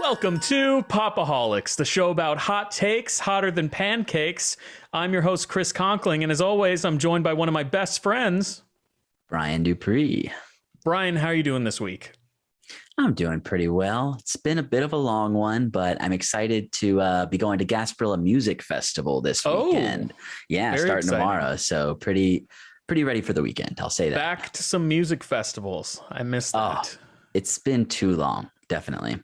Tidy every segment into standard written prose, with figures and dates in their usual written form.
Welcome to Pop-O-Holics, the show about hot takes, hotter than pancakes. I'm your host, Chris Conkling, and as always, I'm joined by one of my best friends, Brian Dupree. Brian, how are you doing this week? I'm doing pretty well. It's been a bit of a long one, but I'm excited to be going to Gasparilla Music Festival this weekend. Yeah, starting exciting. Tomorrow. So pretty ready for the weekend. I'll say that. Back to some music festivals. I missed that. It's been too long. Definitely.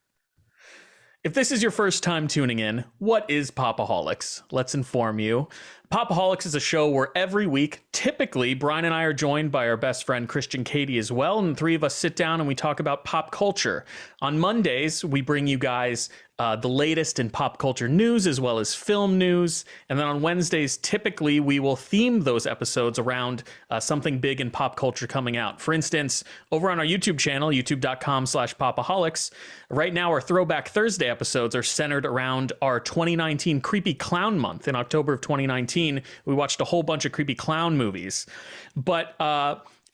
If this is your first time tuning in, what is Pop-O-Holics? Let's inform you. Pop-O-Holics is a show where every week, typically, Brian and I are joined by our best friend Christian Katie as well, and the three of us sit down and we talk about pop culture. On Mondays, we bring you guys the latest in pop culture news as well as film news, and then on Wednesdays, typically, we will theme those episodes around something big in pop culture coming out. For instance, over on our YouTube channel, youtube.com/Pop-O-Holics, right now our Throwback Thursday episodes are centered around our 2019 Creepy Clown Month. In October of 2019, we watched a whole bunch of creepy clown movies. But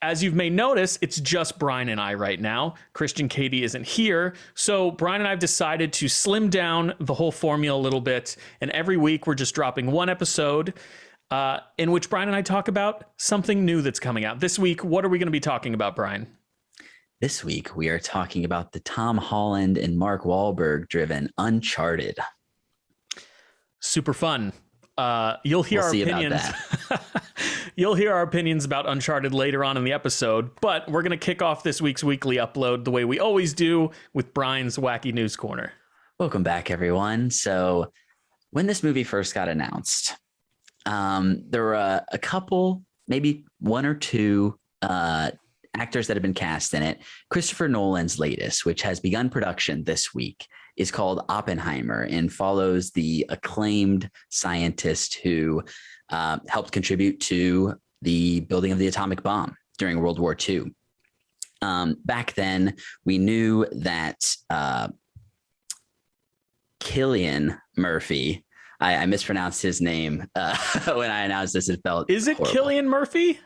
as you may notice, it's just Brian and I right now. Christian Katie isn't here. So Brian and I have decided to slim down the whole formula a little bit. And every week we're just dropping one episode in which Brian and I talk about something new that's coming out. This week, what are we going to be talking about, Brian? This week, we are talking about the Tom Holland and Mark Wahlberg driven Uncharted. Super fun. You'll hear our opinions. You'll hear our opinions about Uncharted later on in the episode, but we're going to kick off this week's weekly upload the way we always do with Brian's Wacky News Corner. Welcome back, everyone. So when this movie first got announced, there were a couple, maybe one or two actors that have been cast in it. Christopher Nolan's latest, which has begun production this week, is called Oppenheimer and follows the acclaimed scientist who helped contribute to the building of the atomic bomb during World War II. Back then, we knew that Cillian Murphy, I mispronounced his name when I announced this. It felt Is it horrible. Cillian Murphy?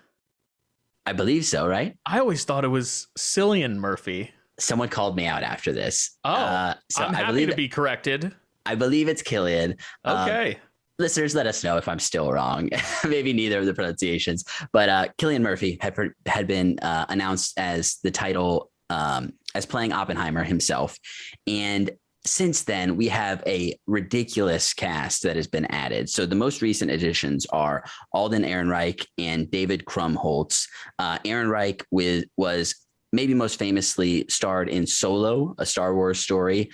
I believe so, right? I always thought it was Cillian Murphy. Someone called me out after this. So I'm happy to be corrected. I believe it's Cillian. Okay. Listeners, let us know if I'm still wrong. Maybe neither of the pronunciations. But Cillian Murphy had been announced as the title, as playing Oppenheimer himself. And since then, we have a ridiculous cast that has been added. So the most recent additions are Alden Ehrenreich and David Krumholtz. Ehrenreich was maybe most famously starred in Solo, a Star Wars story.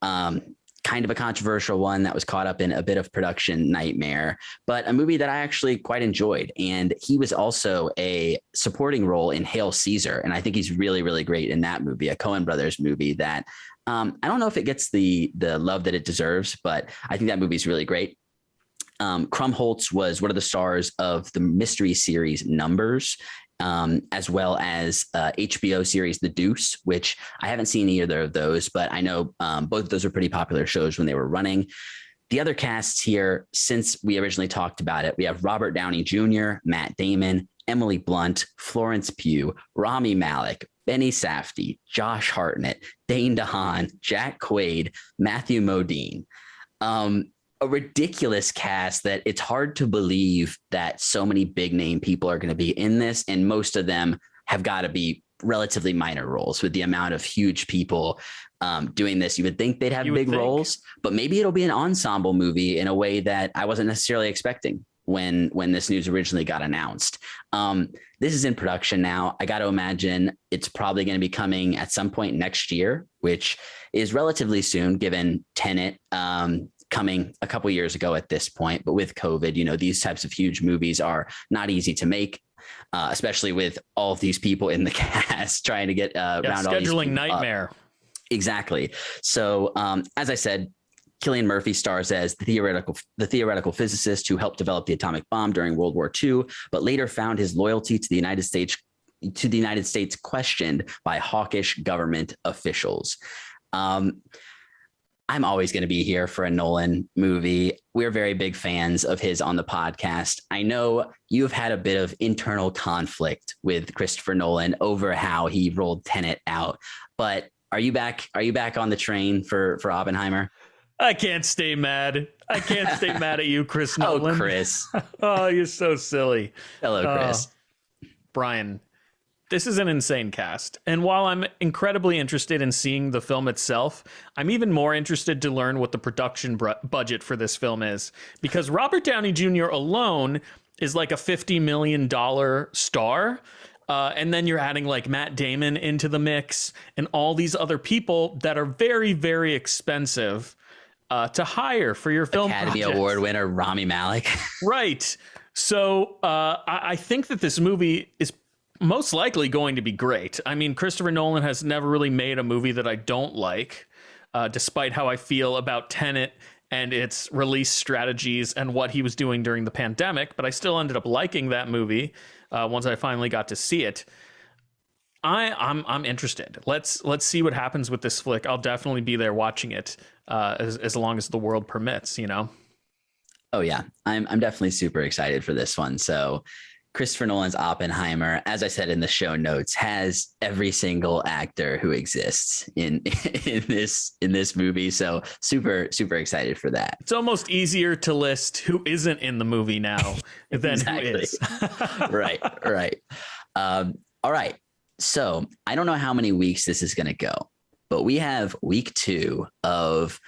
Kind of a controversial one that was caught up in a bit of production nightmare, but a movie that I actually quite enjoyed. And he was also a supporting role in Hail Caesar. And I think he's really, really great in that movie, a Coen Brothers movie that I don't know if it gets the love that it deserves, but I think that movie is really great. Krumholtz was one of the stars of the mystery series Numbers, as well as HBO series The Deuce, which I haven't seen either of those, but I know both of those are pretty popular shows when they were running. The other casts here, since we originally talked about it, we have Robert Downey Jr., Matt Damon, Emily Blunt, Florence Pugh, Rami Malek, Benny Safdie, Josh Hartnett, Dane DeHaan, Jack Quaid, Matthew Modine. A ridiculous cast that it's hard to believe that so many big name people are going to be in this. And most of them have got to be relatively minor roles with the amount of huge people doing this. You would think they'd have big roles, but maybe it'll be an ensemble movie in a way that I wasn't necessarily expecting when this news originally got announced. This is in production now. I got to imagine it's probably going to be coming at some point next year, which is relatively soon given Tenet coming a couple years ago at this point. But with COVID, these types of huge movies are not easy to make, especially with all of these people in the cast trying to get around all these scheduling nightmare. Exactly. So as I said, Cillian Murphy stars as the theoretical physicist who helped develop the atomic bomb during World War II, but later found his loyalty to the United States questioned by hawkish government officials. I'm always going to be here for a Nolan movie. We're very big fans of his on the podcast. I know you've had a bit of internal conflict with Christopher Nolan over how he rolled Tenet out, but are you back? Are you back on the train for Oppenheimer? I can't stay mad. I can't stay mad at you, Chris Nolan. Oh, Chris. Oh, you're so silly. Hello, Chris. Brian, this is an insane cast. And while I'm incredibly interested in seeing the film itself, I'm even more interested to learn what the production budget for this film is. Because Robert Downey Jr. alone is like a $50 million star. And then you're adding like Matt Damon into the mix and all these other people that are very, very expensive to hire for your film Academy projects. Award winner Rami Malek. Right. So I think that this movie is most likely going to be great. I mean, Christopher Nolan has never really made a movie that I don't like, despite how I feel about Tenet and its release strategies and what he was doing during the pandemic. But I still ended up liking that movie once I finally got to see it. I'm interested. Let's see what happens with this flick. I'll definitely be there watching it as long as the world permits, you know? Oh yeah, I'm definitely super excited for this one. So Christopher Nolan's Oppenheimer, as I said in the show notes, has every single actor who exists in this movie. So super excited for that. It's almost easier to list who isn't in the movie now than who is. Right. All right. So I don't know how many weeks this is going to go, but we have week 2 of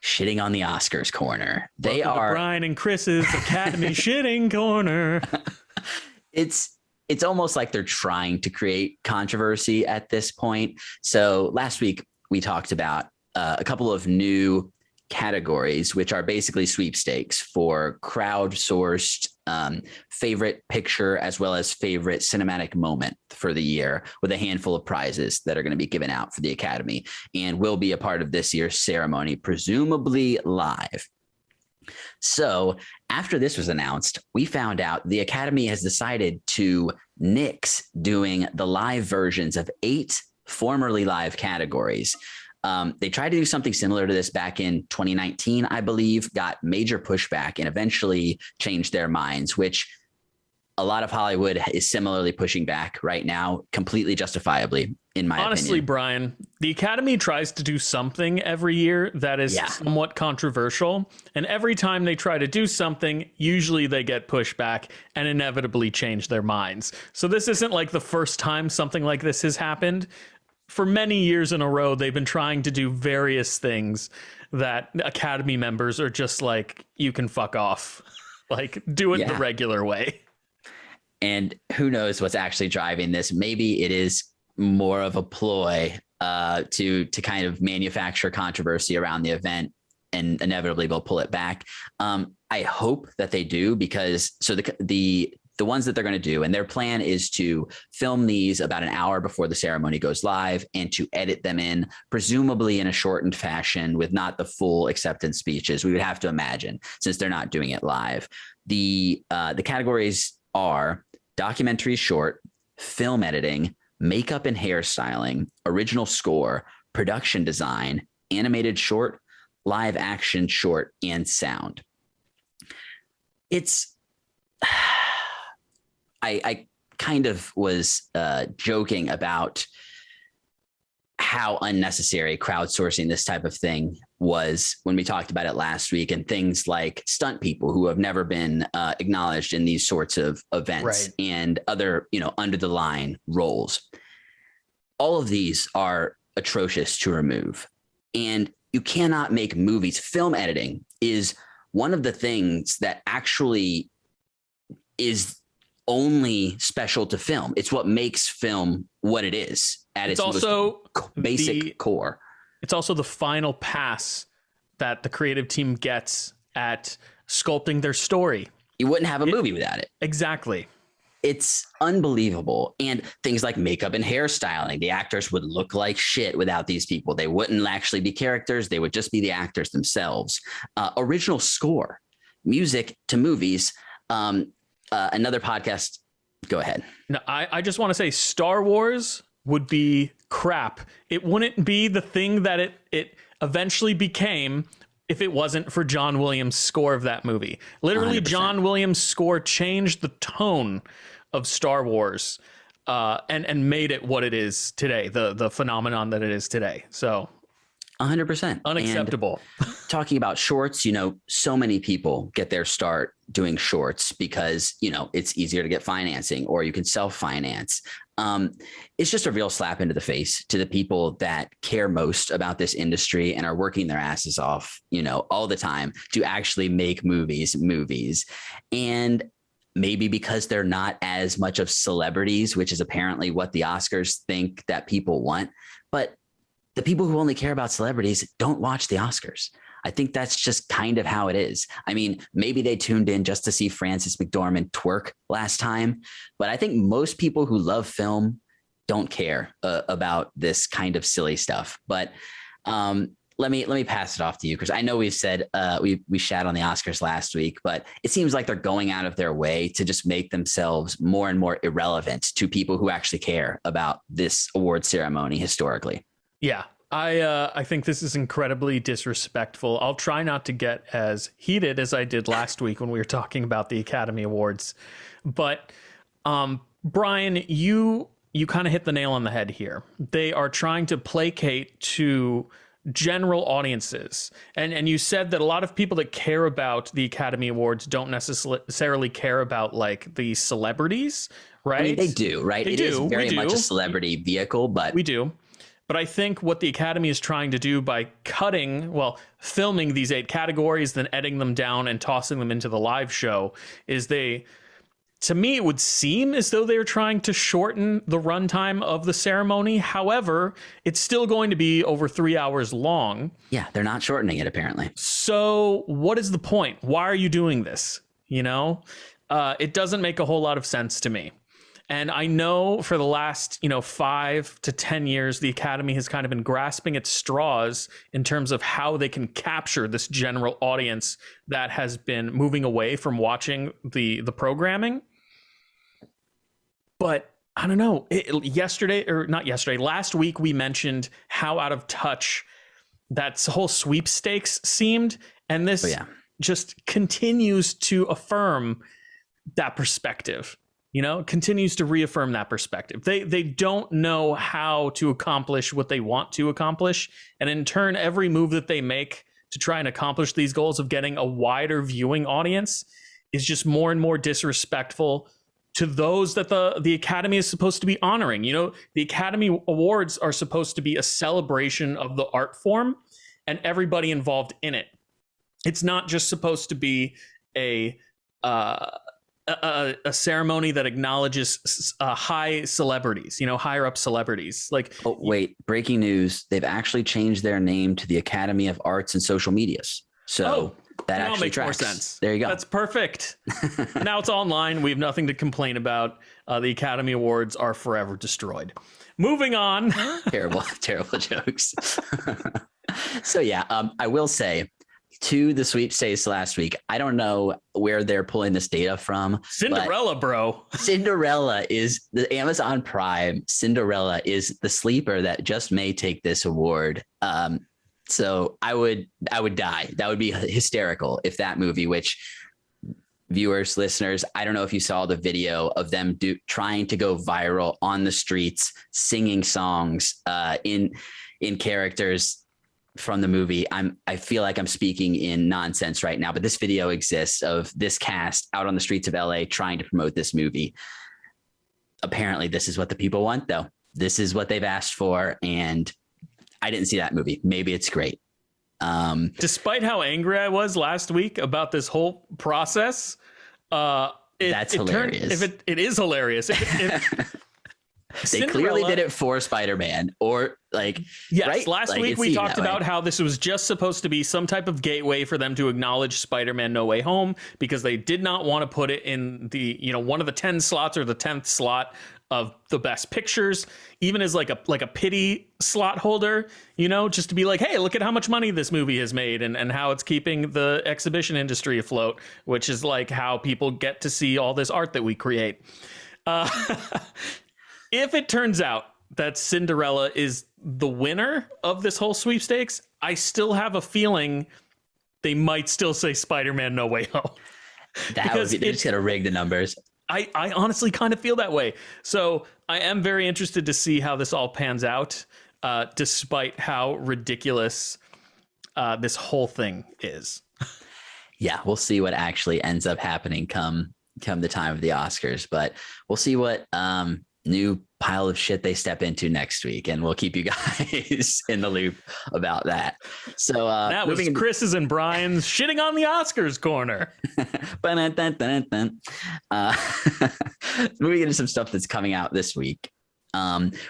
shitting on the Oscars corner. They are Brian and Chris's Academy shitting corner. It's almost like they're trying to create controversy at this point. So last week we talked about a couple of new categories, which are basically sweepstakes for crowdsourced favorite picture as well as favorite cinematic moment for the year, with a handful of prizes that are going to be given out for the Academy and will be a part of this year's ceremony, presumably live. So after this was announced, we found out the Academy has decided to nix doing the live versions of 8 formerly live categories. They tried to do something similar to this back in 2019, I believe, got major pushback and eventually changed their minds, which a lot of Hollywood is similarly pushing back right now, completely justifiably, in my opinion. Honestly, Brian, the Academy tries to do something every year that is somewhat controversial. And every time they try to do something, usually they get pushback and inevitably change their minds. So this isn't like the first time something like this has happened. For many years in a row, they've been trying to do various things that Academy members are just like, you can fuck off. Like, do it the regular way. And who knows what's actually driving this? Maybe it is more of a ploy to kind of manufacture controversy around the event, and inevitably they'll pull it back. I hope that they do, because so the ones that they're going to do, and their plan is to film these about an hour before the ceremony goes live and to edit them in, presumably in a shortened fashion with not the full acceptance speeches, we would have to imagine, since they're not doing it live. The categories are documentary short, film editing, makeup and hairstyling, original score, production design, animated short, live action short, and sound. It's I kind of was joking about how unnecessary crowdsourcing this type of thing was when we talked about it last week, and things like stunt people who have never been acknowledged in these sorts of events, and other, under the line roles. All of these are atrocious to remove, and you cannot make movies. Film editing is one of the things that actually is only special to film. It's what makes film what it is at its also most basic core. It's also the final pass that the creative team gets at sculpting their story. You wouldn't have a movie without it. Exactly. It's unbelievable. And things like makeup and hairstyling, the actors would look like shit without these people. They wouldn't actually be characters. They would just be the actors themselves. Original score, music to movies. Another podcast. Go ahead. No, I just want to say Star Wars would be crap. It wouldn't be the thing that it eventually became if it wasn't for John Williams' score of that movie. Literally, 100%. John Williams' score changed the tone of Star Wars and made it what it is today, the phenomenon that it is today. So 100%. unacceptable. And talking about shorts, so many people get their start doing shorts because, it's easier to get financing or you can self-finance. It's just a real slap into the face to the people that care most about this industry and are working their asses off, all the time to actually make movies. And maybe because they're not as much of celebrities, which is apparently what the Oscars think that people want. But the people who only care about celebrities don't watch the Oscars. I think that's just kind of how it is. I mean, maybe they tuned in just to see Frances McDormand twerk last time, but I think most people who love film don't care about this kind of silly stuff. But let me pass it off to you, because I know we've said we shat on the Oscars last week, but it seems like they're going out of their way to just make themselves more and more irrelevant to people who actually care about this award ceremony historically. Yeah, I think this is incredibly disrespectful. I'll try not to get as heated as I did last week when we were talking about the Academy Awards. But Brian, you kind of hit the nail on the head here. They are trying to placate to general audiences. And you said that a lot of people that care about the Academy Awards don't necessarily care about like the celebrities, right? I mean, they do, right? It is very much a celebrity vehicle, but we do. But I think what the Academy is trying to do by filming these 8 categories, then editing them down and tossing them into the live show is to me, it would seem as though they're trying to shorten the runtime of the ceremony. However, it's still going to be over 3 hours long. Yeah, they're not shortening it, apparently. So what is the point? Why are you doing this? It doesn't make a whole lot of sense to me. And I know for the last, 5 to 10 years, the Academy has kind of been grasping at straws in terms of how they can capture this general audience that has been moving away from watching the programming. But I don't know. Last week we mentioned how out of touch that whole sweepstakes seemed. And this just continues to affirm that perspective. Continues to reaffirm that perspective. They don't know how to accomplish what they want to accomplish. And in turn, every move that they make to try and accomplish these goals of getting a wider viewing audience is just more and more disrespectful to those that the Academy is supposed to be honoring. The Academy Awards are supposed to be a celebration of the art form and everybody involved in it. It's not just supposed to be a ceremony that acknowledges high celebrities, higher up celebrities. Like, oh, wait, breaking news. They've actually changed their name to the Academy of Arts and Social Medias. So that actually makes more sense. There you go. That's perfect. Now it's online. We have nothing to complain about. The Academy Awards are forever destroyed. Moving on. Terrible jokes. So I will say, to the sweepstakes last week, I don't know where they're pulling this data from. Cinderella, bro. Cinderella is the Amazon Prime. Cinderella is the sleeper that just may take this award. So I would die. That would be hysterical if that movie, which viewers, listeners, I don't know if you saw the video of them trying to go viral on the streets, singing songs in characters from the movie. I feel like I'm speaking in nonsense right now, but this video exists of this cast out on the streets of LA trying to promote this movie. Apparently this is what the people want, though. This is what they've asked for. And I didn't see that movie. Maybe it's great. Despite how angry I was last week about this whole process, that's hilarious. It is hilarious. They clearly did it for Spider-Man, or yes. Right? Last week we talked about how this was just supposed to be some type of gateway for them to acknowledge Spider-Man No Way Home, because they did not want to put it in the one of the 10 slots or the 10th slot of the best pictures, even as like a pity slot holder, just to be like, hey, look at how much money this movie has made and how it's keeping the exhibition industry afloat, which is like how people get to see all this art that we create. If it turns out that Cinderella is the winner of this whole sweepstakes, I still have a feeling they might still say Spider-Man No Way Home. That would be, they're just going to rig the numbers. I honestly kind of feel that way. So I am very interested to see how this all pans out, despite how ridiculous this whole thing is. Yeah, we'll see what actually ends up happening come the time of the Oscars, but we'll see what new pile of shit they step into next week, and we'll keep you guys in the loop about that. So that was Chris's and Brian's shitting on the Oscars corner. Moving into some stuff that's coming out this week.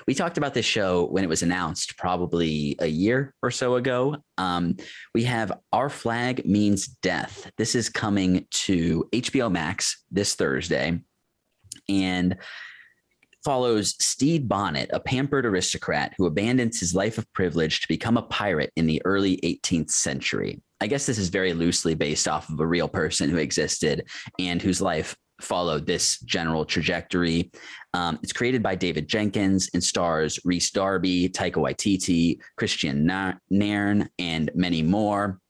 We talked about this show when it was announced probably a year or so ago. We have Our Flag Means Death. This is coming to HBO Max this Thursday and follows Stede Bonnet, a pampered aristocrat who abandons his life of privilege to become a pirate in the early 18th century. I guess this is very loosely based off of a real person who existed and whose life followed this general trajectory. It's created by David Jenkins and stars Rhys Darby, Taika Waititi, Christian Nairn, and many more.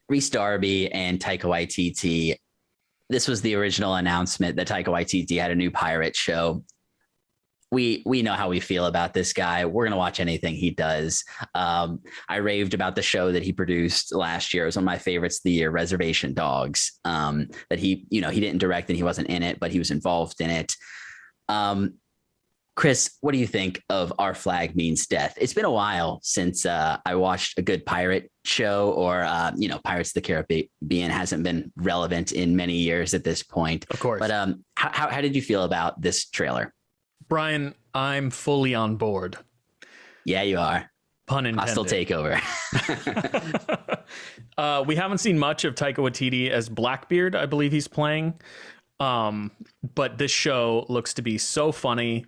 Rhys Darby and Taika Waititi. This was the original announcement that Taika Waititi had a new pirate show. We know how we feel about this guy. We're going to watch anything he does. I raved about the show that he produced last year. It was one of my favorites of the year, Reservation Dogs, that he didn't direct and he wasn't in it, but he was involved in it. Chris, what do you think of Our Flag Means Death? It's been a while since I watched a good pirate show, or Pirates of the Caribbean hasn't been relevant in many years at this point. Of course. But how did you feel about this trailer? Brian, I'm fully on board. Yeah, you are. Pun intended. Hostile takeover. We haven't seen much of Taika Waititi as Blackbeard, I believe he's playing. But this show looks to be so funny.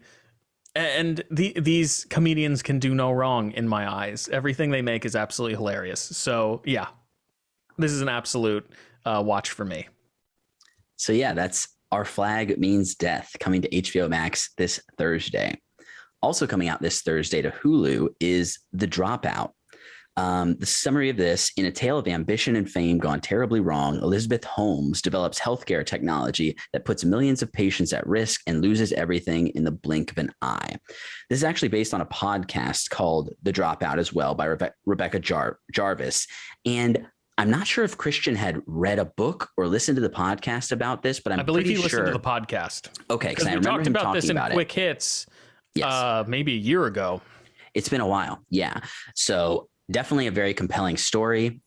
And these comedians can do no wrong in my eyes. Everything they make is absolutely hilarious. So, yeah, this is an absolute watch for me. So, yeah, that's Our Flag Means Death, coming to HBO Max this Thursday. Also coming out this Thursday to Hulu is The Dropout. The summary of this: in a tale of ambition and fame gone terribly wrong, Elizabeth Holmes develops healthcare technology that puts millions of patients at risk and loses everything in the blink of an eye. This is actually based on a podcast called The Dropout as well by Rebecca Jarvis. And I'm not sure if Christian had read a book or listened to the podcast about this, but I believe he listened to the podcast. Okay, because I we remember talked him about this talking in about quick hits. Yes. Maybe a year ago. It's been a while. Yeah. So definitely a very compelling story.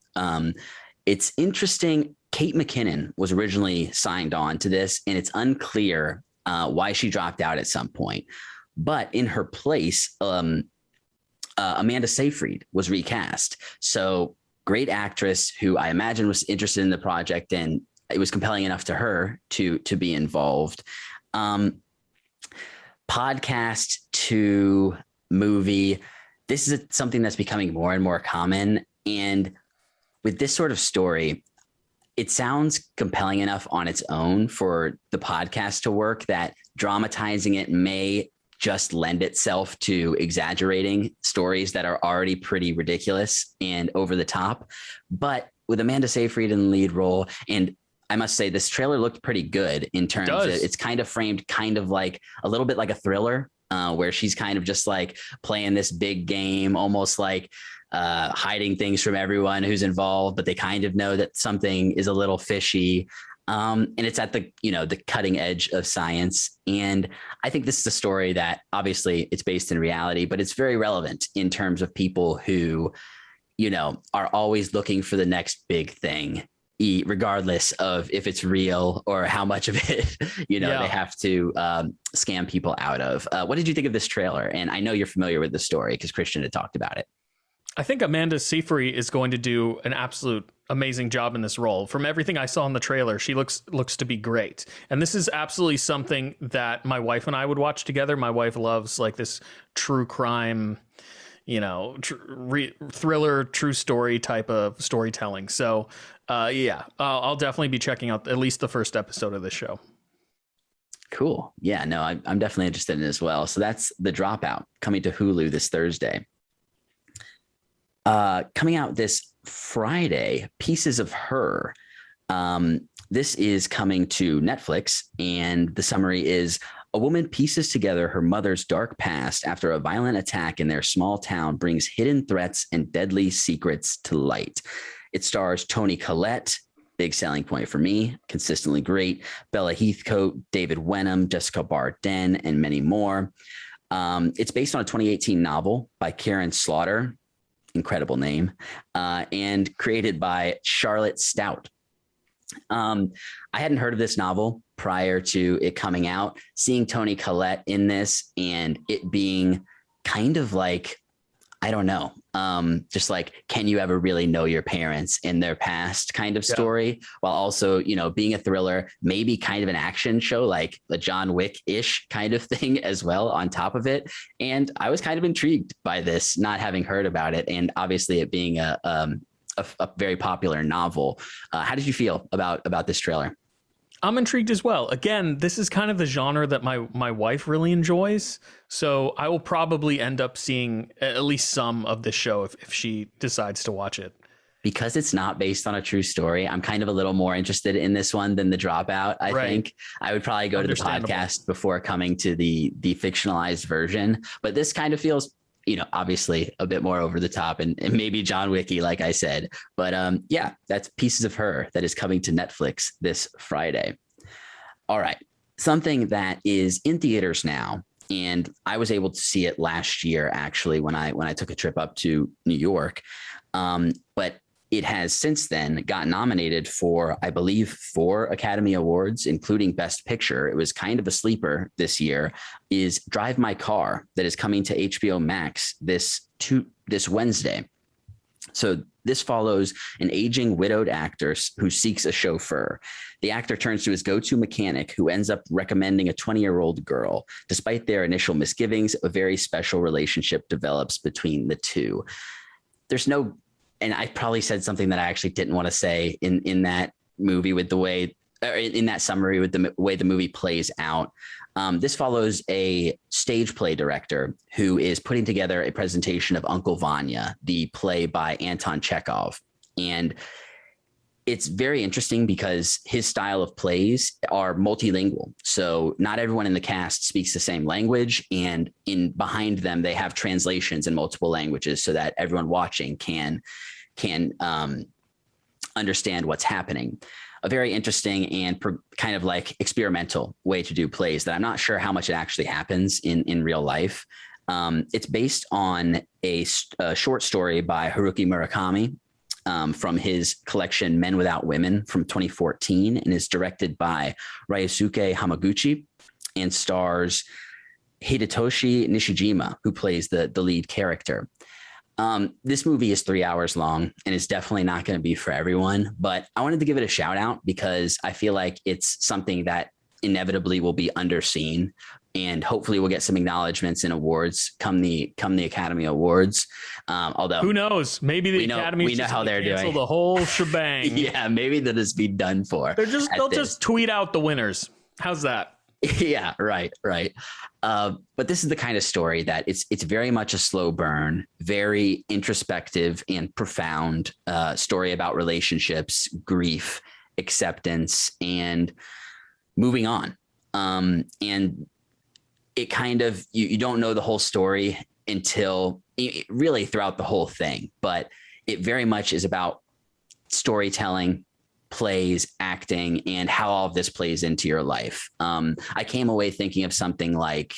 It's interesting. Kate McKinnon was originally signed on to this, and it's unclear why she dropped out at some point. But in her place, Amanda Seyfried was recast. So great actress who I imagine was interested in the project, and it was compelling enough to her to be involved. Podcast to movie. This is something that's becoming more and more common. And with this sort of story, it sounds compelling enough on its own for the podcast to work that dramatizing it may just lend itself to exaggerating stories that are already pretty ridiculous and over the top. But with Amanda Seyfried in the lead role, and I must say this trailer looked pretty good in terms of it's kind of framed kind of like a little bit like a thriller, where she's kind of just like playing this big game, almost like hiding things from everyone who's involved, but they kind of know that something is a little fishy. And it's at the cutting edge of science. And I think this is a story that obviously it's based in reality, but it's very relevant in terms of people who, are always looking for the next big thing, regardless of if it's real or how much of it, they have to scam people out of. What did you think of this trailer? And I know you're familiar with the story because Christian had talked about it. I think Amanda Seyfried is going to do an absolute amazing job in this role. From everything I saw in the trailer, she looks to be great. And this is absolutely something that my wife and I would watch together. My wife loves like this true crime, thriller, true story type of storytelling. So I'll definitely be checking out at least the first episode of this show. Cool. Yeah, no, I'm definitely interested in it as well. So that's The Dropout, coming to Hulu this Thursday. Coming out this Friday, Pieces of Her. This is coming to Netflix, and the summary is: a woman pieces together her mother's dark past after a violent attack in their small town brings hidden threats and deadly secrets to light. It stars Toni Collette, big selling point for me, consistently great, Bella Heathcote, David Wenham, Jessica Barden, and many more. It's based on a 2018 novel by Karen Slaughter, incredible name, and created by Charlotte Stout. I hadn't heard of this novel prior to it coming out. Seeing Toni Collette in this and it being kind of like, I don't know, just like, can you ever really know your parents in their past kind of story, while also, you know, being a thriller, maybe kind of an action show, like a John Wick-ish kind of thing as well on top of it. And I was kind of intrigued by this, not having heard about it, and obviously it being a very popular novel. How did you feel about this trailer? I'm intrigued as well. Again, this is kind of the genre that my wife really enjoys. So I will probably end up seeing at least some of this show if she decides to watch it. Because it's not based on a true story, I'm kind of a little more interested in this one than The Dropout. I think I would probably go to the podcast before coming to the fictionalized version. But this kind of feels, you know, obviously a bit more over the top and maybe John Wicky, like I said. But yeah, that's Pieces of Her that is coming to Netflix this Friday. All right. Something that is in theaters now, and I was able to see it last year, actually, when I took a trip up to New York. But it has since then gotten nominated for, I believe, 4 Academy Awards, including Best Picture. It was kind of a sleeper this year, is Drive My Car, that is coming to HBO Max this Wednesday. So this follows an aging widowed actor who seeks a chauffeur. The actor turns to his go-to mechanic, who ends up recommending a 20-year-old girl. Despite their initial misgivings, a very special relationship develops between the two. There's no, and I probably said something that I actually didn't want to say in that movie with the way, or in that summary with the way the movie plays out. This follows a stage play director who is putting together a presentation of Uncle Vanya, the play by Anton Chekhov. And it's very interesting because his style of plays are multilingual. So not everyone in the cast speaks the same language, and behind them, they have translations in multiple languages so that everyone watching can understand what's happening. A very interesting and kind of like experimental way to do plays that I'm not sure how much it actually happens in real life. It's based on a short story by Haruki Murakami from his collection Men Without Women from 2014, and is directed by Ryosuke Hamaguchi and stars Hidetoshi Nishijima, who plays the lead character. This movie is 3 hours long and it's definitely not going to be for everyone, but I wanted to give it a shout out because I feel like it's something that inevitably will be underseen, and hopefully we'll get some acknowledgments and awards come the Academy Awards. Although who knows, maybe the Academy we know how they're doing the whole shebang. Yeah, maybe they'll just be done for. They'll just tweet out the winners. How's that? Yeah, right. But this is the kind of story that it's very much a slow burn, very introspective and profound story about relationships, grief, acceptance, and moving on. And it kind of, you don't know the whole story until really throughout the whole thing, but it very much is about storytelling, plays, acting, and how all of this plays into your life. I came away thinking of something like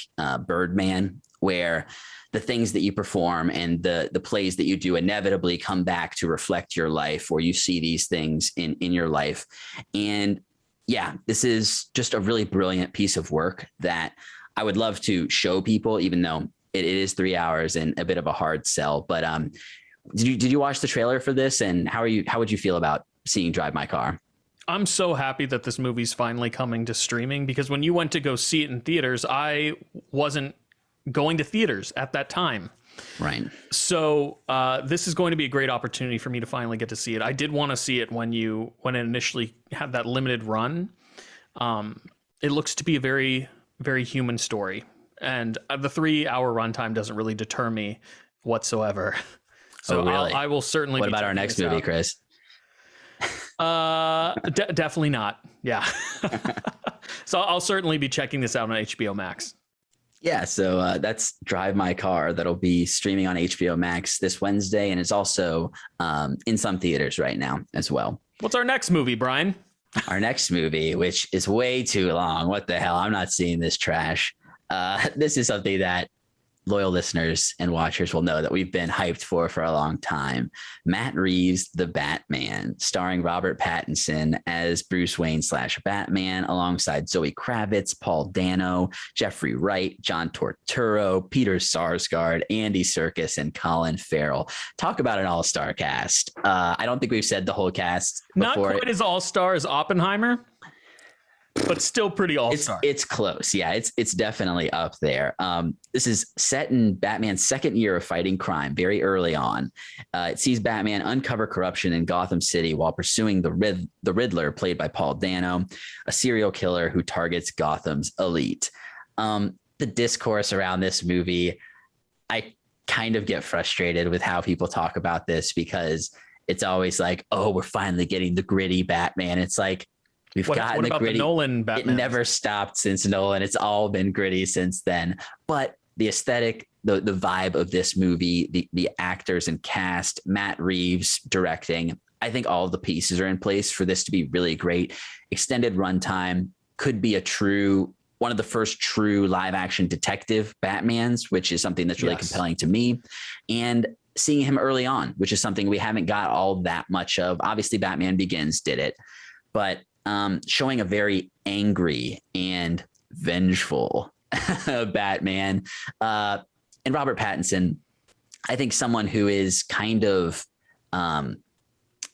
Birdman, where the things that you perform and the plays that you do inevitably come back to reflect your life, or you see these things in your life. And yeah, this is just a really brilliant piece of work that I would love to show people, even though it is 3 hours and a bit of a hard sell. But did you watch the trailer for this, and how would you feel about seeing Drive My Car? I'm so happy that this movie's finally coming to streaming, because when you went to go see it in theaters, I wasn't going to theaters at that time. Right. So this is going to be a great opportunity for me to finally get to see it. I did want to see it when it initially had that limited run. It looks to be a very, very human story, and the 3 hour runtime doesn't really deter me whatsoever. So Oh, really? I will certainly. What be about our checking next this movie, out. Chris? Definitely not. Yeah. So I'll certainly be checking this out on HBO Max. Yeah, so that's Drive My Car. That'll be streaming on HBO Max this Wednesday, and it's also in some theaters right now as well. What's our next movie, Brian? Our next movie, which is way too long. What the hell? I'm not seeing this trash. This is something that loyal listeners and watchers will know that we've been hyped for a long time. Matt Reeves' The Batman, starring Robert Pattinson as Bruce Wayne / Batman, alongside Zoe Kravitz, Paul Dano, Jeffrey Wright, John Turturro, Peter Sarsgaard, Andy Serkis, and Colin Farrell. Talk about an all-star cast. I don't think we've said the whole cast before. Not quite as all-star as Oppenheimer, but still pretty all-star. It's close. Yeah, it's definitely up there. This is set in Batman's second year of fighting crime very early on. It sees Batman uncover corruption in Gotham City while pursuing the Riddler, played by Paul Dano, a serial killer who targets Gotham's elite. The discourse around this movie, I kind of get frustrated with how people talk about this, because it's always like, oh, we're finally getting the gritty Batman. It's like, we've gotten the gritty. The Nolan Batman? It never stopped since Nolan. It's all been gritty since then. But the aesthetic, the vibe of this movie, the actors and cast, Matt Reeves directing, I think all of the pieces are in place for this to be really great. Extended runtime, could be one of the first true live action detective Batmans, which is something that's really compelling to me. And seeing him early on, which is something we haven't got all that much of. Obviously, Batman Begins did it, but showing a very angry and vengeful Batman, and Robert Pattinson, I think someone who is kind of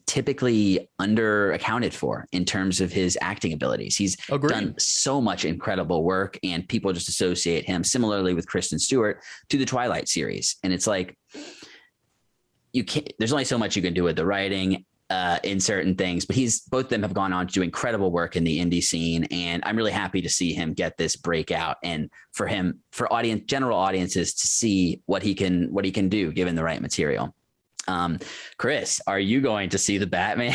typically under accounted for in terms of his acting abilities. He's done so much incredible work, and people just associate him similarly with Kristen Stewart to the Twilight series. And it's like, there's only so much you can do with the writing in certain things, but both of them have gone on to do incredible work in the indie scene. And I'm really happy to see him get this breakout, and for general audiences to see what he can do given the right material. Chris, are you going to see the Batman?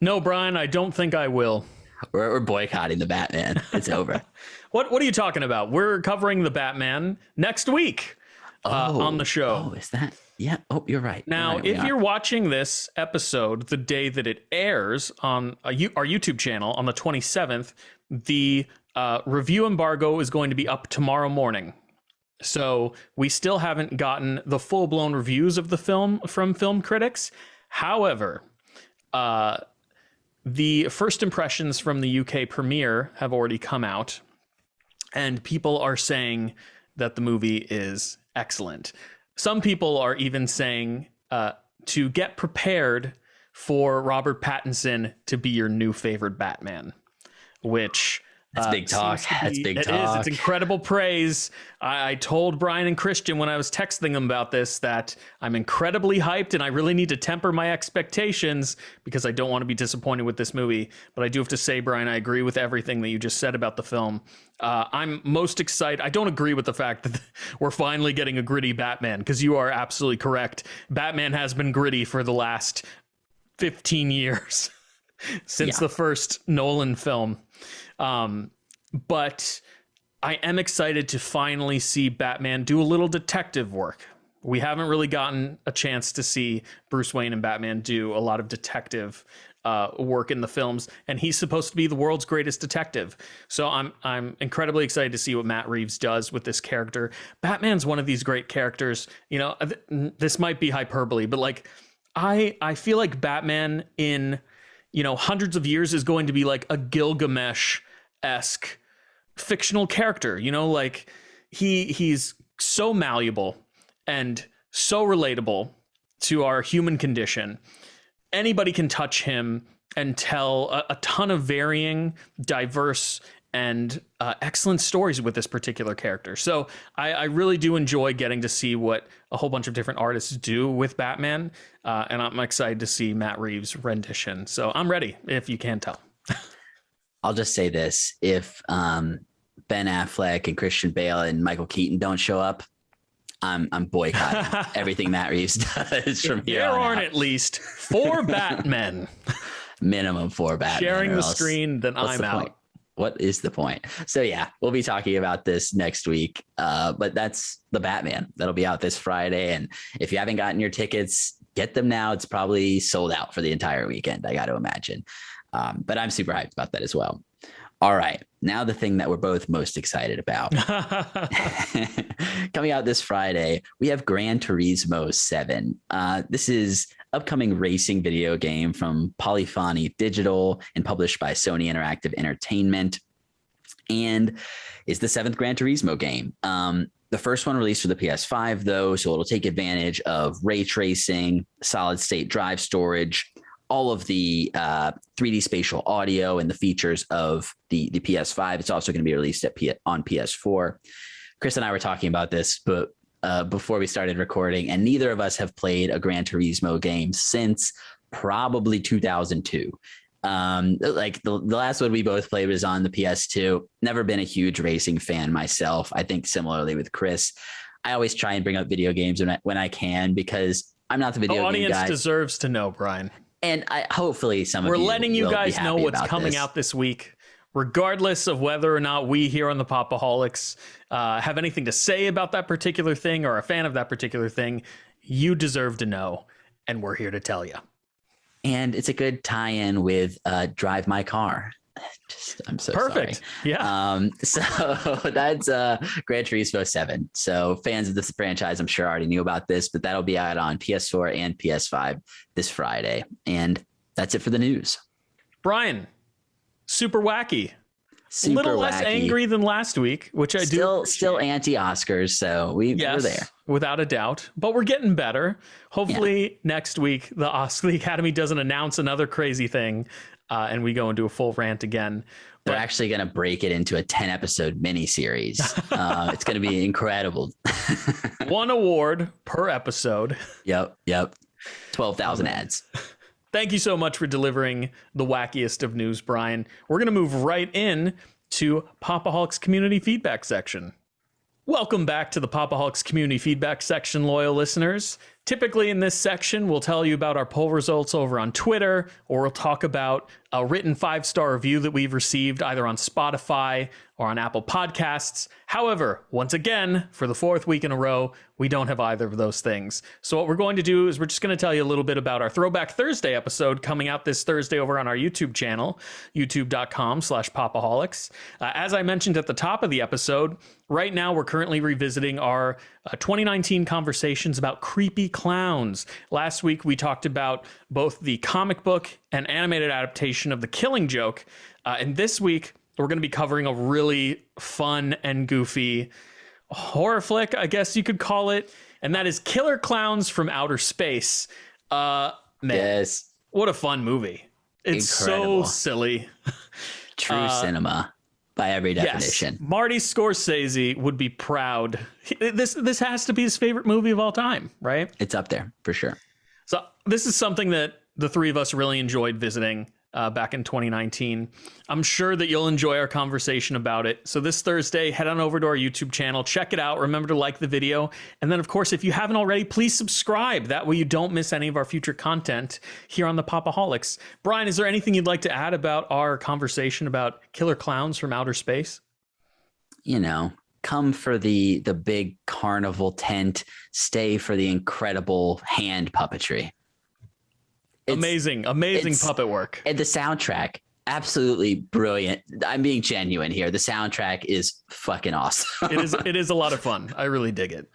No, Brian, I don't think I will. We're boycotting the Batman. It's over. What are you talking about? We're covering the Batman next week on the show. Oh, is that? Yeah. Oh, you're right. Now, if you're watching this episode the day that it airs on our YouTube channel on the 27th, the review embargo is going to be up tomorrow morning. So we still haven't gotten the full-blown reviews of the film from film critics. However, the first impressions from the UK premiere have already come out, and people are saying that the movie is excellent. Some people are even saying to get prepared for Robert Pattinson to be your new favorite Batman, which that's big talk. That's big talk. It is. It's incredible praise. I told Brian and Christian when I was texting them about this that I'm incredibly hyped, and I really need to temper my expectations because I don't want to be disappointed with this movie. But I do have to say, Brian, I agree with everything that you just said about the film. I'm most excited. I don't agree with the fact that we're finally getting a gritty Batman, because you are absolutely correct. Batman has been gritty for the last 15 years since the first Nolan film. But I am excited to finally see Batman do a little detective work. We haven't really gotten a chance to see Bruce Wayne and Batman do a lot of detective work in the films, and he's supposed to be the world's greatest detective. So I'm incredibly excited to see what Matt Reeves does with this character. Batman's one of these great characters. You know, this might be hyperbole, but like I feel like Batman in, you know, hundreds of years is going to be like a Gilgamesh-esque fictional character. You know, like he's so malleable and so relatable to our human condition. Anybody can touch him and tell a ton of varying, diverse, and excellent stories with this particular character. So I really do enjoy getting to see what a whole bunch of different artists do with Batman. And I'm excited to see Matt Reeves' rendition. So I'm ready, if you can tell. I'll just say this. If Ben Affleck and Christian Bale and Michael Keaton don't show up, I'm boycotting everything Matt Reeves does from here There on aren't out. at least 4 Batmen Minimum 4 Batman. sharing or the else screen, then what's I'm the out. point? What is the point? So yeah, we'll be talking about this next week. But that's the Batman. That'll be out this Friday. And if you haven't gotten your tickets, get them now. It's probably sold out for the entire weekend, I got to imagine. But I'm super hyped about that as well. All right. Now the thing that we're both most excited about. Coming out this Friday, we have Gran Turismo 7. This is upcoming racing video game from Polyphony Digital and published by Sony Interactive Entertainment, and is the 7th Gran Turismo game. The first one released for the PS5, though, so it'll take advantage of ray tracing, solid state drive storage, all of the 3D spatial audio and the features of the PS5. It's also going to be released on PS4. Chris and I were talking about this, but before we started recording, and neither of us have played a Gran Turismo game since probably 2002. Like the last one we both played was on the PS2. Never been a huge racing fan myself. I think similarly with Chris, I always try and bring up video games when I can, because I'm not the video game guy. The audience deserves to know, Brian. And hopefully we're letting you guys know what's coming out this week, regardless of whether or not we here on the Pop-O-Holics have anything to say about that particular thing or a fan of that particular thing. You deserve to know, and we're here to tell you. And it's a good tie-in with Drive My Car. I'm so perfect. Sorry. Yeah. So that's Gran Turismo 7. So fans of this franchise, I'm sure already knew about this, but that'll be out on PS4 and PS5 this Friday. And that's it for the news. Brian, super wacky. Super a little wacky. Less angry than last week, which I do. Still anti-Oscars, so we're there. Without a doubt. But we're getting better. Hopefully next week the Academy doesn't announce another crazy thing and we go into a full rant again. They're actually going to break it into a 10-episode miniseries. It's going to be incredible. 1 award per episode. Yep. 12,000 ads. Thank you so much for delivering the wackiest of news, Brian. We're going to move right in to Pop-O-Holics community feedback section. Welcome back to the Pop-O-Holics community feedback section, loyal listeners. Typically in this section, we'll tell you about our poll results over on Twitter, or we'll talk about a written 5-star review that we've received either on Spotify or on Apple Podcasts. However, once again, for the 4th week in a row, we don't have either of those things. So what we're going to do is we're just going to tell you a little bit about our Throwback Thursday episode coming out this Thursday over on our YouTube channel, youtube.com/Pop-O-Holics. As I mentioned at the top of the episode, right now we're currently revisiting our 2019 conversations about creepy clowns. Last week we talked about both the comic book and animated adaptation of The Killing Joke. And this week we're going to be covering a really fun and goofy horror flick, I guess you could call it. And that is Killer Clowns from Outer Space. Man, yes. What a fun movie. It's incredible. So silly. True cinema by every definition. Yes, Marty Scorsese would be proud. This has to be his favorite movie of all time, right? It's up there for sure. So this is something that the three of us really enjoyed visiting back in 2019. I'm sure that you'll enjoy our conversation about it. So this Thursday, head on over to our YouTube channel, check it out. Remember to like the video. And then, of course, if you haven't already, please subscribe. That way you don't miss any of our future content here on the Pop-O-Holics. Brian, is there anything you'd like to add about our conversation about Killer Clowns from Outer Space? You know, come for the big carnival tent, stay for the incredible hand puppetry. Amazing puppet work. And the soundtrack, absolutely brilliant. I'm being genuine here. The soundtrack is fucking awesome. It is a lot of fun. I really dig it.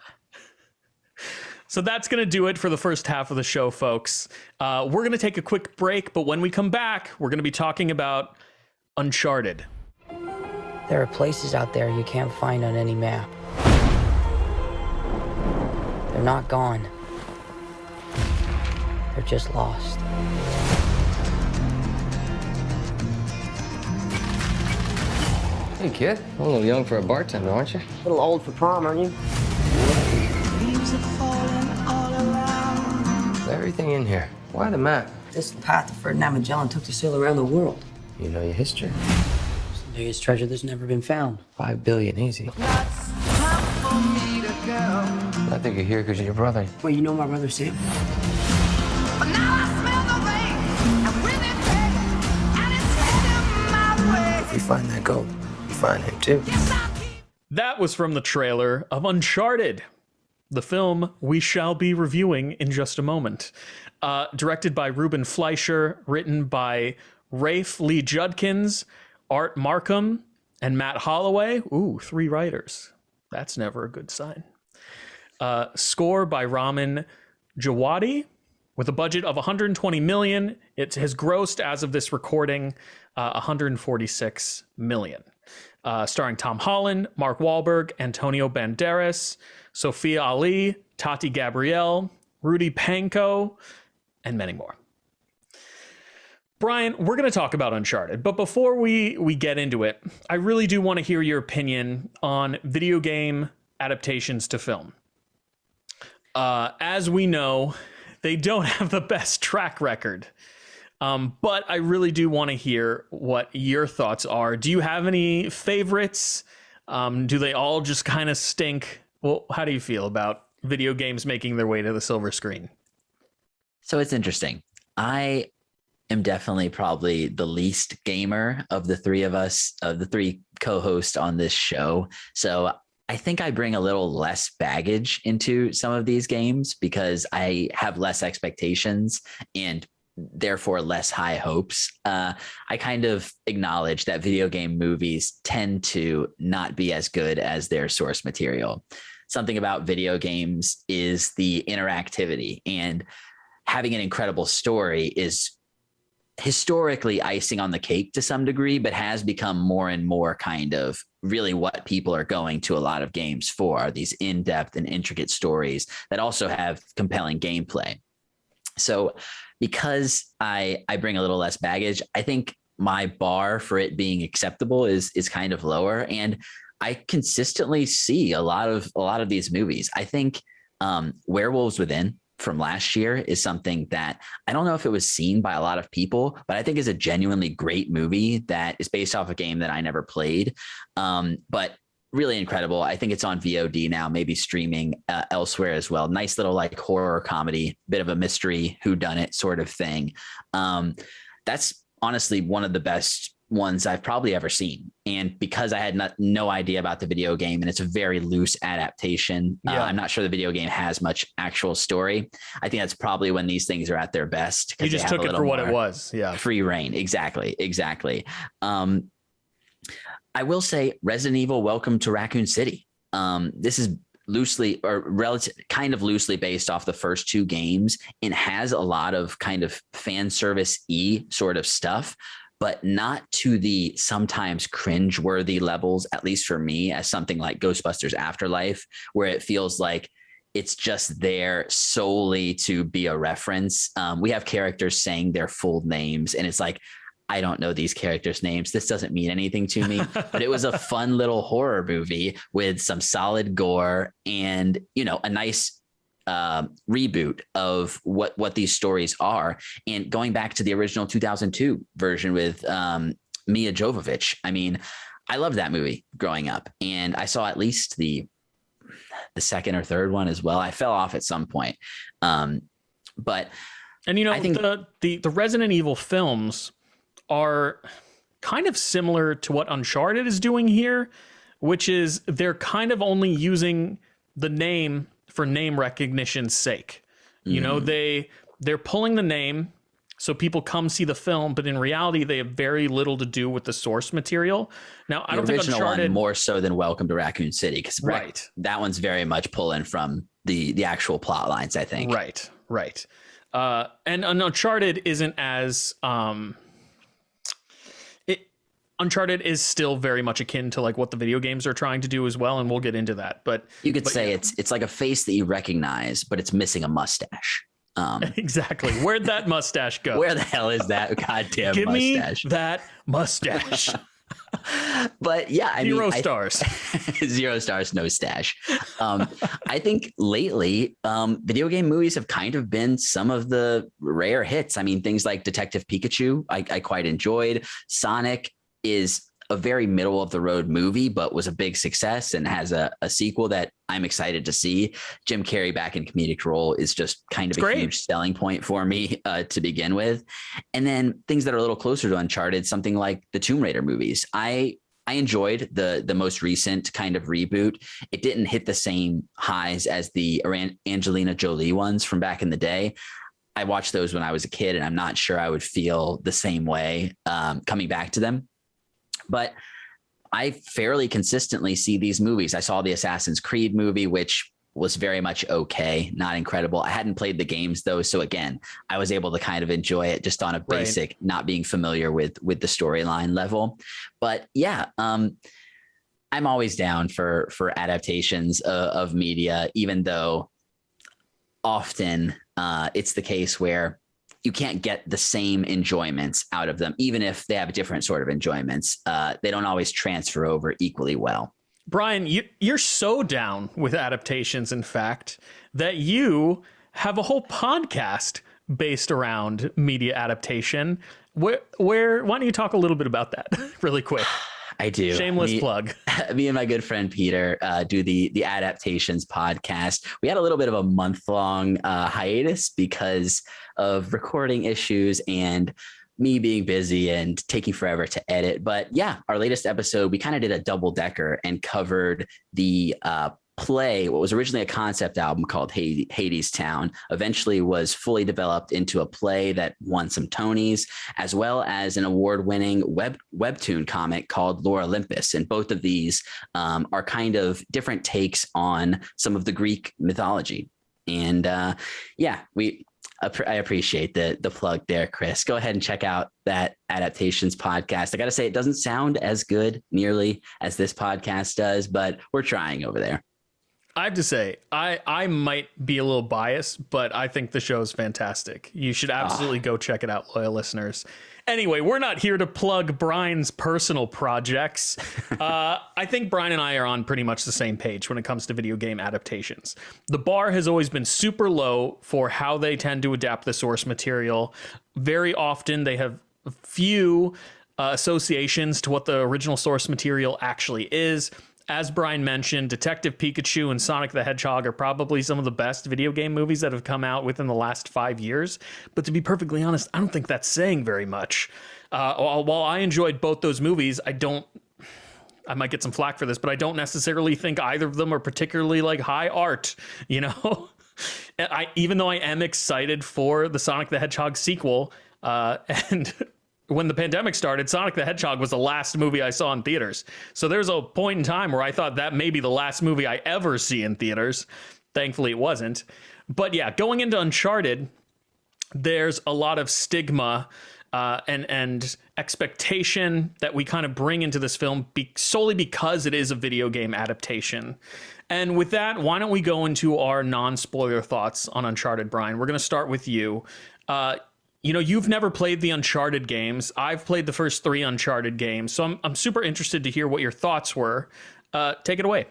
So that's going to do it for the first half of the show, folks. We're going to take a quick break, but when we come back, we're going to be talking about Uncharted. There are places out there you can't find on any map. They're not gone. They're just lost. Hey, kid. A little young for a bartender, aren't you? A little old for prom, aren't you? Leaves are falling all around. Everything in here. Why the map? This path Ferdinand Magellan took to sail around the world. You know your history. It's the biggest treasure that's never been found. 5 billion, easy. That's time for me to go. I think you're here because of your brother. Well, you know my brother Sam? But now I smell the rain, and with it pain, and it's heading my way. If we find that gold, we find him too. Yes, I'll keep. That was from the trailer of Uncharted, the film we shall be reviewing in just a moment. Directed by Ruben Fleischer, written by Rafe Lee Judkins, Art Markham, and Matt Holloway. Ooh, 3 writers. That's never a good sign. Score by Ramin Djawadi, with a budget of $120 million. It has grossed, as of this recording, $146 million. Starring Tom Holland, Mark Wahlberg, Antonio Banderas, Sophia Ali, Tati Gabrielle, Rudy Panko, and many more. Brian, we're going to talk about Uncharted, but before we get into it, I really do want to hear your opinion on video game adaptations to film. As we know, they don't have the best track record, but I really do want to hear what your thoughts are. Do you have any favorites? Do they all just kind of stink? Well, how do you feel about video games making their way to the silver screen? So it's interesting. I am definitely probably the least gamer of the three of us, of the 3 co-hosts on this show. So I think I bring a little less baggage into some of these games because I have less expectations and therefore less high hopes. I kind of acknowledge that video game movies tend to not be as good as their source material. Something about video games is the interactivity, and having an incredible story is historically icing on the cake to some degree, but has become more and more kind of really what people are going to a lot of games for, are these in-depth and intricate stories that also have compelling gameplay. So because I bring a little less baggage, I think my bar for it being acceptable is kind of lower. And I consistently see a lot of these movies. I think Werewolves Within from last year is something that I don't know if it was seen by a lot of people, but I think is a genuinely great movie that is based off a game that I never played. But really incredible. I think it's on VOD now, maybe streaming elsewhere as well. Nice little like horror comedy, bit of a mystery whodunit sort of thing. That's honestly one of the best ones I've probably ever seen. And because I had no idea about the video game, and it's a very loose adaptation, I'm not sure the video game has much actual story. I think that's probably when these things are at their best. You just took it for what it was. Yeah. Free reign. Exactly. I will say Resident Evil Welcome to Raccoon City. This is loosely kind of loosely based off the first 2 games and has a lot of kind of fan service-y sort of stuff, but not to the sometimes cringe-worthy levels, at least for me, as something like Ghostbusters Afterlife, where it feels like it's just there solely to be a reference. We have characters saying their full names, and it's like, I don't know these characters' names. This doesn't mean anything to me, but it was a fun little horror movie with some solid gore and, a nice reboot of what these stories are. And going back to the original 2002 version with Mia Jovovich. I mean, I loved that movie growing up, and I saw at least the second or third one as well. I fell off at some point. But I think the Resident Evil films are kind of similar to what Uncharted is doing here, which is they're kind of only using the name for name recognition's sake. They're pulling the name so people come see the film, but in reality, they have very little to do with the source material. Now, I don't think Uncharted one more so than Welcome to Raccoon City, because that one's very much pulling from the actual plot lines, I think. Right. And Uncharted isn't as Uncharted is still very much akin to like what the video games are trying to do as well, and we'll get into that. But you could say it's like a face that you recognize, but it's missing a mustache. Exactly. Where'd that mustache go? Where the hell is that goddamn Give mustache? Me that mustache. But yeah, I mean, 0 stars. 0 stars, no stash. I think lately, video game movies have kind of been some of the rare hits. I mean, things like Detective Pikachu, I quite enjoyed. Sonic is a very middle of the road movie, but was a big success and has a sequel that I'm excited to see. Jim Carrey back in comedic role is just kind of a huge selling point for me to begin with. And then things that are a little closer to Uncharted, something like the Tomb Raider movies. I enjoyed the most recent kind of reboot. It didn't hit the same highs as the Angelina Jolie ones from back in the day. I watched those when I was a kid, and I'm not sure I would feel the same way coming back to them. But I fairly consistently see these movies. I saw the Assassin's Creed movie, which was very much okay, not incredible. I hadn't played the games though. So again, I was able to kind of enjoy it just on a basic, not being familiar with the storyline level. But yeah, I'm always down for adaptations of media, even though often it's the case where you can't get the same enjoyments out of them, even if they have different sort of enjoyments. They don't always transfer over equally well. Brian, you're so down with adaptations, in fact, that you have a whole podcast based around media adaptation. Why don't you talk a little bit about that really quick? I do. Shameless plug. Me and my good friend Peter do the Adaptations podcast. We had a little bit of a month-long hiatus because of recording issues and me being busy and taking forever to edit. But yeah, our latest episode, we kind of did a double decker and covered the play, what was originally a concept album called Hades Town, eventually was fully developed into a play that won some Tonys, as well as an award-winning webtoon comic called Lore Olympus. And both of these are kind of different takes on some of the Greek mythology. And yeah, I appreciate the plug there, Chris. Go ahead and check out that Adaptations podcast. I got to say, it doesn't sound as good nearly as this podcast does, but we're trying over there. I have to say, I might be a little biased, but I think the show is fantastic. You should absolutely go check it out, loyal listeners. Anyway, we're not here to plug Brian's personal projects. I think Brian and I are on pretty much the same page when it comes to video game adaptations. The bar has always been super low for how they tend to adapt the source material. Very often they have few associations to what the original source material actually is. As Brian mentioned, Detective Pikachu and Sonic the Hedgehog are probably some of the best video game movies that have come out within the last 5 years. But to be perfectly honest, I don't think that's saying very much. While I enjoyed both those movies, I might get some flack for this, but I don't necessarily think either of them are particularly like high art, you know? Even though I am excited for the Sonic the Hedgehog sequel, and when the pandemic started, Sonic the Hedgehog was the last movie I saw in theaters. So there's a point in time where I thought that may be the last movie I ever see in theaters. Thankfully, it wasn't. But yeah, going into Uncharted, there's a lot of stigma and expectation that we kind of bring into this film solely because it is a video game adaptation. And with that, why don't we go into our non-spoiler thoughts on Uncharted, Brian? We're going to start with you. You know, you've never played the Uncharted games. I've played the first 3 Uncharted games, so I'm super interested to hear what your thoughts were. Take it away.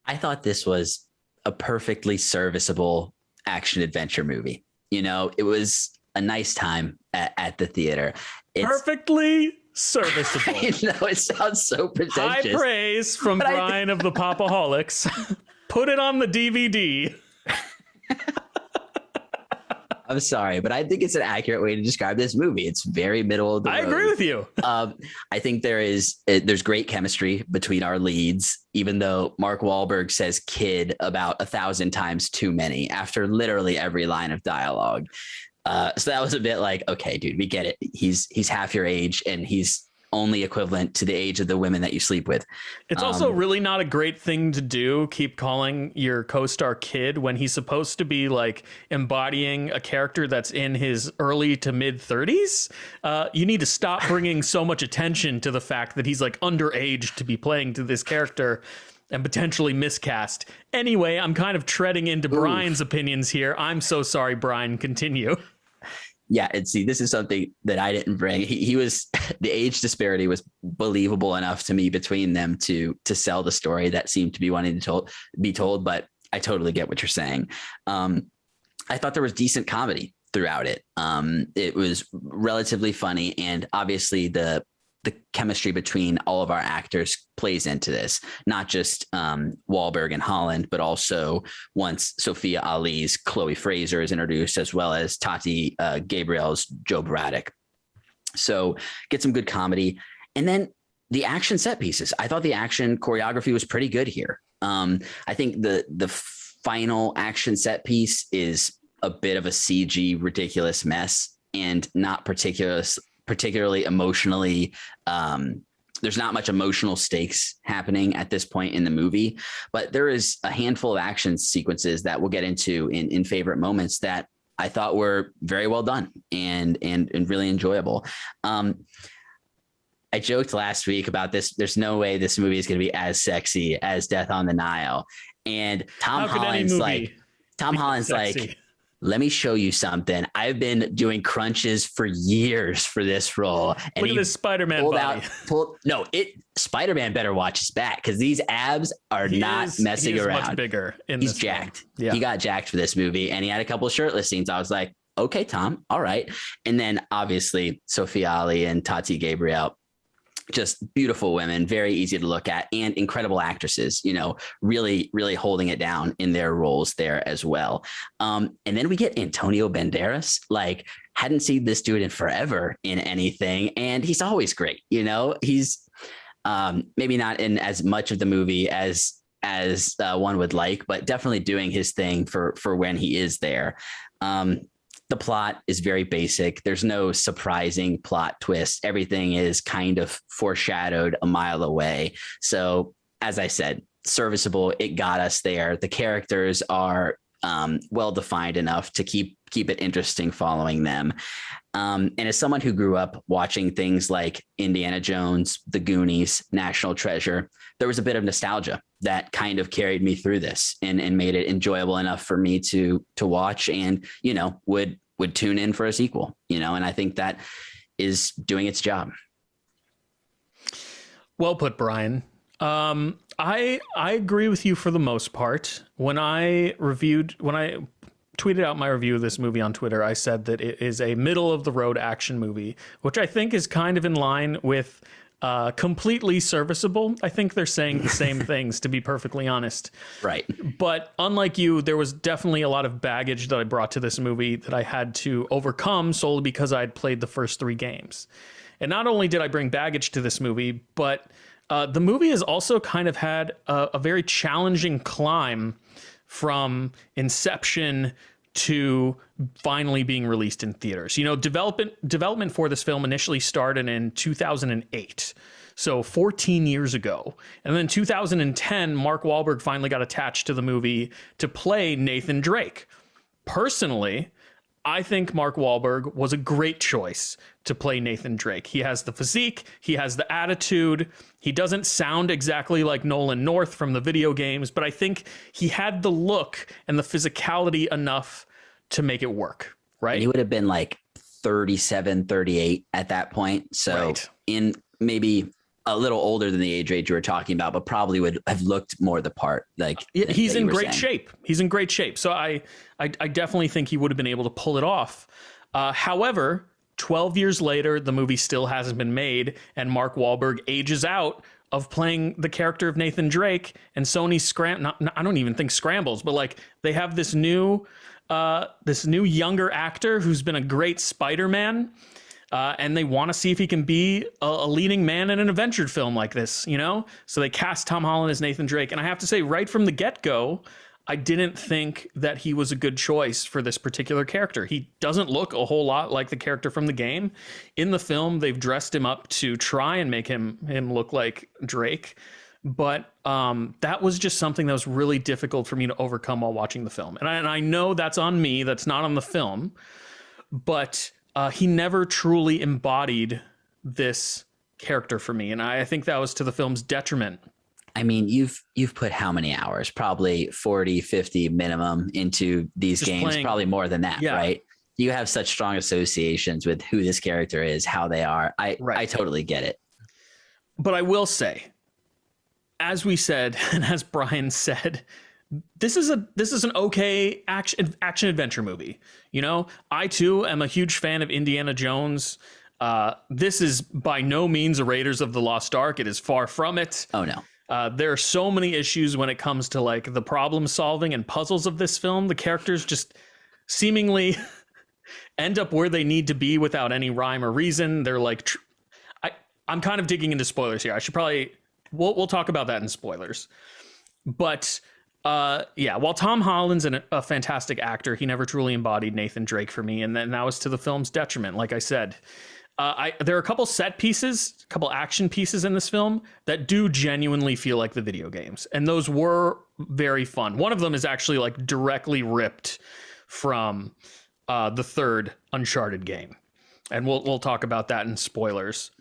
I thought this was a perfectly serviceable action-adventure movie. You know, it was a nice time at the theater. Perfectly serviceable. I know, it sounds so pretentious. High praise from Brian of the Pop-O-Holics. Put it on the DVD. I'm sorry, but I think it's an accurate way to describe this movie. It's very middle of the road. I agree with you. I think there's great chemistry between our leads, even though Mark Wahlberg says kid about 1,000 times too many after literally every line of dialogue. So that was a bit like, okay, dude, we get it. He's half your age and he's only equivalent to the age of the women that you sleep with. It's also really not a great thing to do. Keep calling your co-star kid when he's supposed to be like embodying a character that's in his early to mid 30s. You need to stop bringing so much attention to the fact that he's like underage to be playing to this character and potentially miscast. Anyway, I'm kind of treading into Brian's opinions here. I'm so sorry, Brian. Continue. Yeah, and see, this is something that I didn't bring. He was, the age disparity was believable enough to me between them to sell the story that seemed to be wanting to be told. But I totally get what you're saying. I thought there was decent comedy throughout it. It was relatively funny, and obviously the the chemistry between all of our actors plays into this, not just Wahlberg and Holland, but also once Sophia Ali's Chloe Fraser is introduced, as well as Tati Gabrielle's Joe Braddock. So get some good comedy. And then the action set pieces. I thought the action choreography was pretty good here. I think the final action set piece is a bit of a CG ridiculous mess and not particularly emotionally. There's not much emotional stakes happening at this point in the movie, but there is a handful of action sequences that we'll get into in favorite moments that I thought were very well done and really enjoyable. I joked last week about this. There's no way this movie is going to be as sexy as Death on the Nile. And Tom Holland's like, let me show you something. I've been doing crunches for years for this role. And look at this Spider-Man body. Spider-Man better watch his back because these abs are not messing around. Much bigger. He's jacked. Yeah. He got jacked for this movie, and he had a couple of shirtless scenes. I was like, okay, Tom, all right. And then obviously Sophia Ali and Tati Gabrielle, just beautiful women, very easy to look at, and incredible actresses, really, really holding it down in their roles there as well. And then we get Antonio Banderas, like hadn't seen this dude in forever in anything. And he's always great. He's maybe not in as much of the movie as one would like, but definitely doing his thing for when he is there. The plot is very basic. There's no surprising plot twist. Everything is kind of foreshadowed a mile away. So, as I said, serviceable. It got us there. The characters are well defined enough to keep it interesting following them. And as someone who grew up watching things like Indiana Jones, The Goonies, National Treasure, there was a bit of nostalgia that kind of carried me through this and made it enjoyable enough for me to watch and, would tune in for a sequel, and I think that is doing its job. Well put, Brian. I agree with you for the most part. When I tweeted out my review of this movie on Twitter, I said that it is a middle of the road action movie, which I think is kind of in line with completely serviceable. I think they're saying the same things, to be perfectly honest. Right. But unlike you, there was definitely a lot of baggage that I brought to this movie that I had to overcome solely because I had played the first 3 games. And not only did I bring baggage to this movie, but the movie has also kind of had a very challenging climb from inception to finally being released in theaters. Development for this film initially started in 2008, so 14 years ago. And then in 2010, Mark Wahlberg finally got attached to the movie to play Nathan Drake. Personally, I think Mark Wahlberg was a great choice to play Nathan Drake. He has the physique, he has the attitude. He doesn't sound exactly like Nolan North from the video games, but I think he had the look and the physicality enough to make it work, right? And he would have been like 37, 38 at that point. So right. In maybe a little older than the age range you were talking about, but probably would have looked more the part. Like he's in great shape. He's in great shape. So I definitely think he would have been able to pull it off. However, 12 years later, the movie still hasn't been made, and Mark Wahlberg ages out of playing the character of Nathan Drake, and Sony I don't even think scrambles, but like they have this new younger actor who's been a great Spider-Man, and they want to see if he can be a leading man in an adventure film like this, So they cast Tom Holland as Nathan Drake, and I have to say, right from the get-go, I didn't think that he was a good choice for this particular character. He doesn't look a whole lot like the character from the game. In the film, they've dressed him up to try and make him look like Drake. But that was just something that was really difficult for me to overcome while watching the film. And I know that's on me. That's not on the film. But he never truly embodied this character for me. And I think that was to the film's detriment. I mean, you've put how many hours? Probably 40, 50 minimum into these just games, playing, probably more than that, yeah. Right? You have such strong associations with who this character is, how they are. I totally get it. But I will say, as we said, and as Brian said, this is an okay action adventure movie. I too am a huge fan of Indiana Jones. This is by no means a Raiders of the Lost Ark. It is far from it. Oh no. There are so many issues when it comes to like the problem solving and puzzles of this film. The characters just seemingly end up where they need to be without any rhyme or reason. They're like, I'm kind of digging into spoilers here. I should probably, we'll talk about that in spoilers. But yeah, while Tom Holland's a fantastic actor, he never truly embodied Nathan Drake for me. And then that was to the film's detriment, like I said. There are a couple set pieces, a couple action pieces in this film that do genuinely feel like the video games. And those were very fun. One of them is actually like directly ripped from the third Uncharted game. And we'll talk about that in spoilers.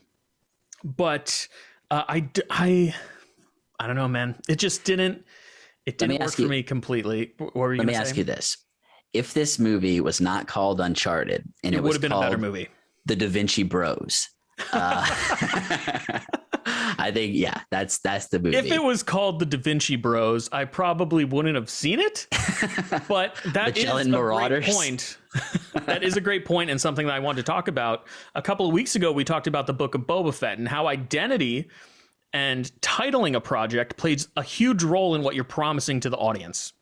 But I don't know, man. It just didn't work for me completely. What were you Let me saying? ask you this. If this movie was not called Uncharted and it would was have been a better movie. The Da Vinci Bros. I think, yeah, that's the movie. If it was called the Da Vinci Bros, I probably wouldn't have seen it. But that is a great point. That is a great point and something that I wanted to talk about. A couple of weeks ago, we talked about the Book of Boba Fett and how identity and titling a project plays a huge role in what you're promising to the audience.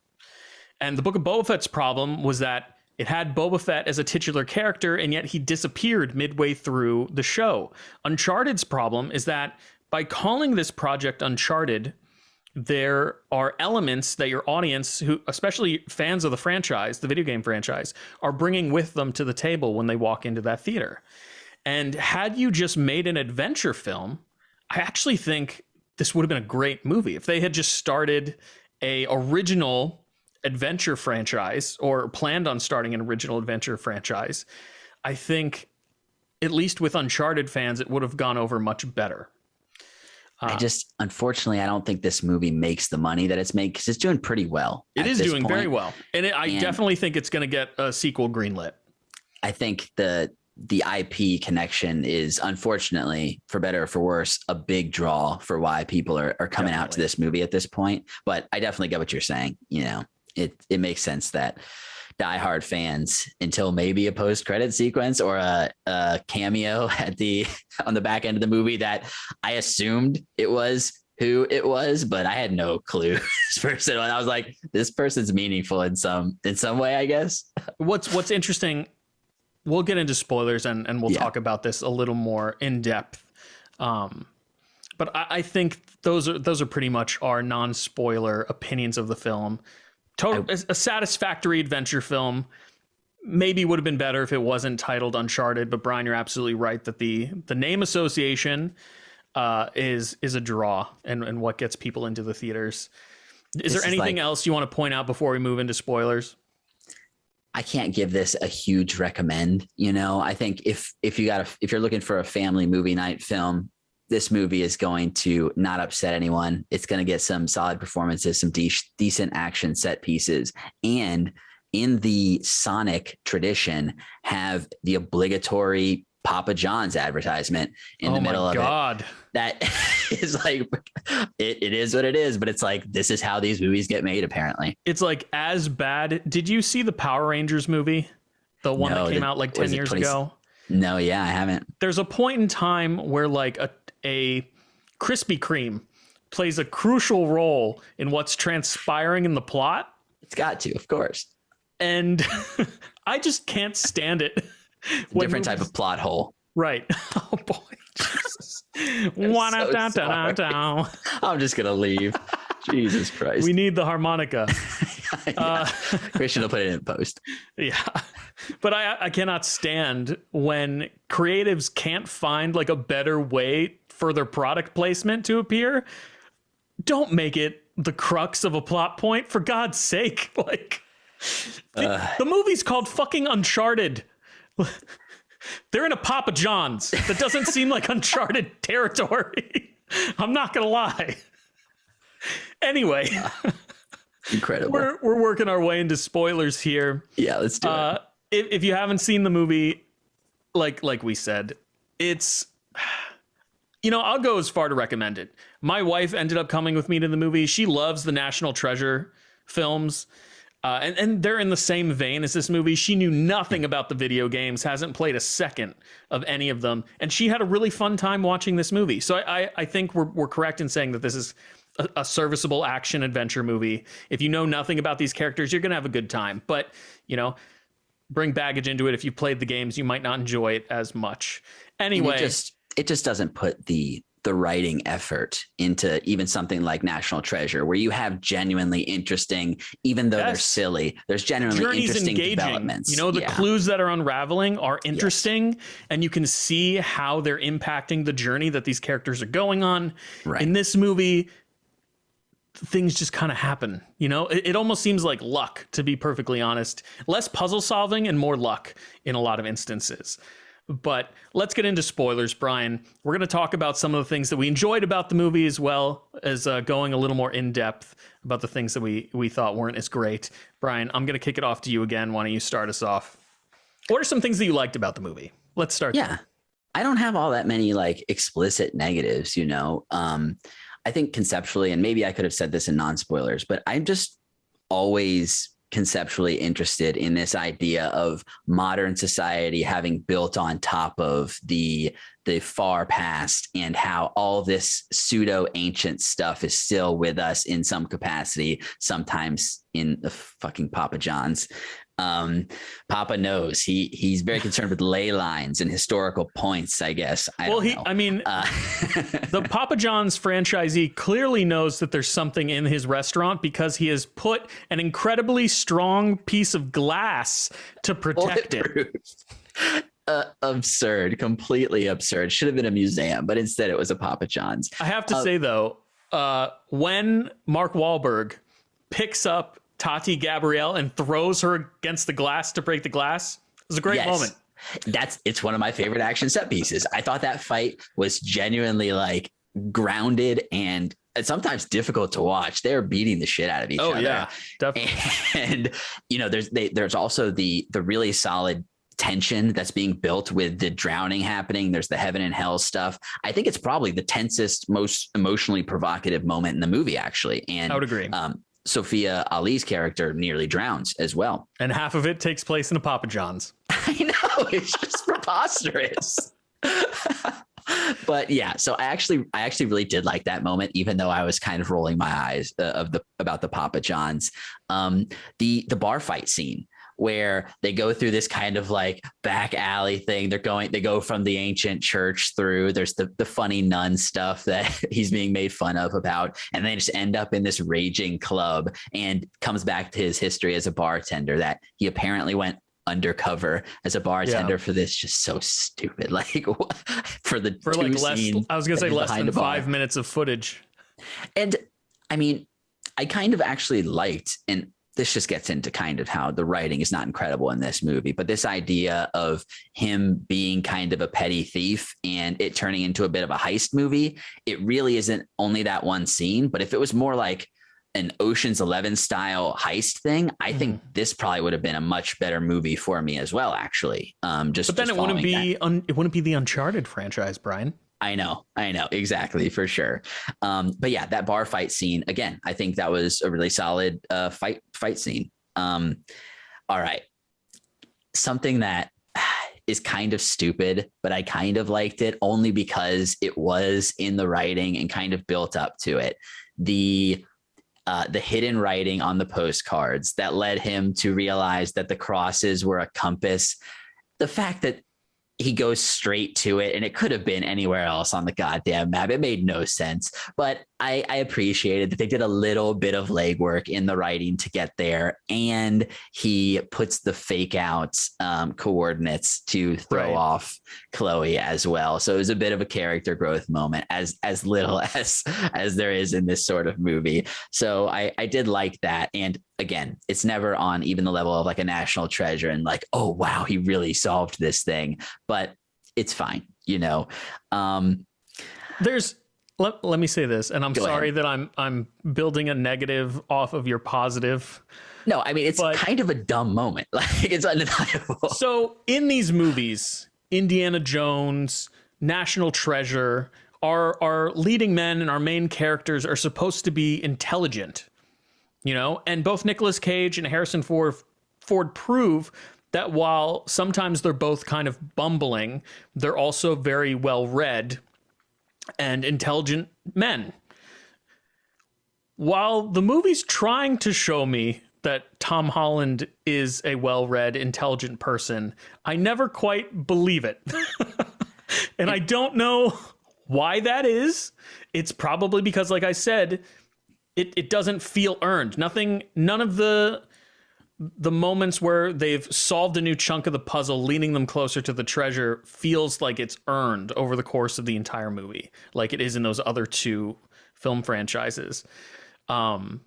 And the Book of Boba Fett's problem was that it had Boba Fett as a titular character, and yet he disappeared midway through the show. Uncharted's problem is that by calling this project Uncharted, there are elements that your audience, who especially fans of the franchise, the video game franchise, are bringing with them to the table when they walk into that theater. And had you just made an adventure film, I actually think this would have been a great movie. If they had just started a original adventure franchise or planned on starting an original adventure franchise, I think at least with Uncharted fans, it would have gone over much better. Unfortunately, I don't think this movie makes the money that it's made because it's doing pretty well. It is doing very well. And I definitely think it's going to get a sequel greenlit. I think the IP connection is, unfortunately, for better or for worse, a big draw for why people are coming out to this movie at this point. But I definitely get what you're saying. You know, it makes sense that diehard fans, until maybe a post-credit sequence or a cameo on the back end of the movie that I assumed it was who it was, but I had no clue this person. I was like, this person's meaningful in some way, I guess. What's interesting, we'll get into spoilers and we'll talk about this a little more in depth. But I think those are pretty much our non-spoiler opinions of the film. A satisfactory adventure film. Maybe would have been better if it wasn't titled Uncharted, but Brian, you're absolutely right that the name association is a draw and what gets people into the theaters. Is there anything else you want to point out before we move into spoilers? I can't give this a huge recommend. You know, I think if you're looking for a family movie night film, this movie is going to not upset anyone. It's going to get some solid performances, some decent action set pieces, and in the Sonic tradition, have the obligatory Papa John's advertisement in the middle of it. That is like, it is what it is, but it's like, this is how these movies get made, apparently. It's like as bad. Did you see the Power Rangers movie? The one that came out like 10 years ago? No, yeah, I haven't. There's a point in time where like a Krispy Kreme plays a crucial role in what's transpiring in the plot. It's got to, of course. And I just can't stand it. Different type of plot hole. Right. Oh boy. Jesus. I'm just going to leave. Jesus Christ. We need the harmonica. Christian will put it in post. Yeah. But I cannot stand when creatives can't find like a better way for their product placement to appear. Don't make it the crux of a plot point, for God's sake. Like the movie's called fucking Uncharted. They're in a Papa John's. That doesn't seem like Uncharted territory. I'm not gonna lie. Anyway, incredible. We're working our way into spoilers here. Yeah, let's do it. If you haven't seen the movie, like we said, it's, I'll go as far to recommend it. My wife ended up coming with me to the movie. She loves the National Treasure films. And they're in the same vein as this movie. She knew nothing about the video games, hasn't played a second of any of them, and she had a really fun time watching this movie. So I think we're correct in saying that this is a serviceable action adventure movie. If you know nothing about these characters, you're gonna have a good time. But bring baggage into it. If you've played the games, you might not enjoy it as much. Anyway, it just doesn't put the writing effort into even something like National Treasure, where you have genuinely interesting, even though they're silly, there's genuinely interesting developments. The clues that are unraveling are interesting, and you can see how they're impacting the journey that these characters are going on. Right. In this movie, things just kind of happen. It almost seems like luck, to be perfectly honest. Less puzzle solving and more luck in a lot of instances. But let's get into spoilers, Brian. We're going to talk about some of the things that we enjoyed about the movie, as well as going a little more in depth about the things that we thought weren't as great. Brian, I'm going to kick it off to you again. Why don't you start us off? What are some things that you liked about the movie? Let's start there. I don't have all that many explicit negatives, I think conceptually, and maybe I could have said this in non-spoilers, but I'm just always conceptually interested in this idea of modern society having built on top of the far past, and how all this pseudo ancient stuff is still with us in some capacity, sometimes in the fucking Papa John's. Papa knows he's very concerned with ley lines and historical points, I guess. The Papa John's franchisee clearly knows that there's something in his restaurant, because he has put an incredibly strong piece of glass to protect it. Absurd, completely absurd. Should have been a museum, but instead it was a Papa John's. I have to say though, when Mark Wahlberg picks up Tati Gabrielle and throws her against the glass to break the glass, it was a great moment. It's one of my favorite action set pieces. I thought that fight was genuinely grounded and sometimes difficult to watch. They're beating the shit out of each other. Oh yeah, definitely. And there's also the really solid tension that's being built with the drowning happening. There's the heaven and hell stuff. I think it's probably the tensest, most emotionally provocative moment in the movie, actually. And I would agree. Sophia Ali's character nearly drowns as well. And half of it takes place in a Papa John's. I know, it's just preposterous. But yeah, so I actually really did like that moment, even though I was kind of rolling my eyes about the Papa John's. The bar fight scene, where they go through this kind of back alley thing. They go from the ancient church through. There's the funny nun stuff that he's being made fun of about, and they just end up in this raging club, and comes back to his history as a bartender, that he apparently went undercover as a bartender for this. Just so stupid. For less than 5 minutes of footage. And I mean, I kind of actually liked, and this just gets into kind of how the writing is not incredible in this movie, but this idea of him being kind of a petty thief and it turning into a bit of a heist movie. It really isn't only that one scene, but if it was more like an Ocean's 11 style heist thing, I think this probably would have been a much better movie for me as well, actually. But then it wouldn't be the Uncharted franchise, Brian. I know, exactly, for sure. But yeah, that bar fight scene, again, I think that was a really solid fight scene. All right. Something that is kind of stupid, but I kind of liked it only because it was in the writing and kind of built up to it. The hidden writing on the postcards that led him to realize that the crosses were a compass. The fact that he goes straight to it, and it could have been anywhere else on the goddamn map. It made no sense, but I appreciated that they did a little bit of legwork in the writing to get there, and he puts the fake out coordinates to throw off Chloe as well. So it was a bit of a character growth moment, as little as there is in this sort of movie. So I did like that. And again, it's never on even the level of a National Treasure and oh wow, he really solved this thing, but it's fine, Let me say this, and I'm sorry that I'm building a negative off of your positive. No, I mean, it's kind of a dumb moment. It's undeniable. So in these movies, Indiana Jones, National Treasure, our leading men and our main characters are supposed to be intelligent. and both Nicolas Cage and Harrison Ford prove that while sometimes they're both kind of bumbling, they're also very well read and intelligent men. While the movie's trying to show me that Tom Holland is a well-read, intelligent person, I never quite believe it. And I don't know why that is. It's probably because, like I said, it doesn't feel earned. None of the moments where they've solved a new chunk of the puzzle, leading them closer to the treasure, feels like it's earned over the course of the entire movie, like it is in those other two film franchises. Sorry,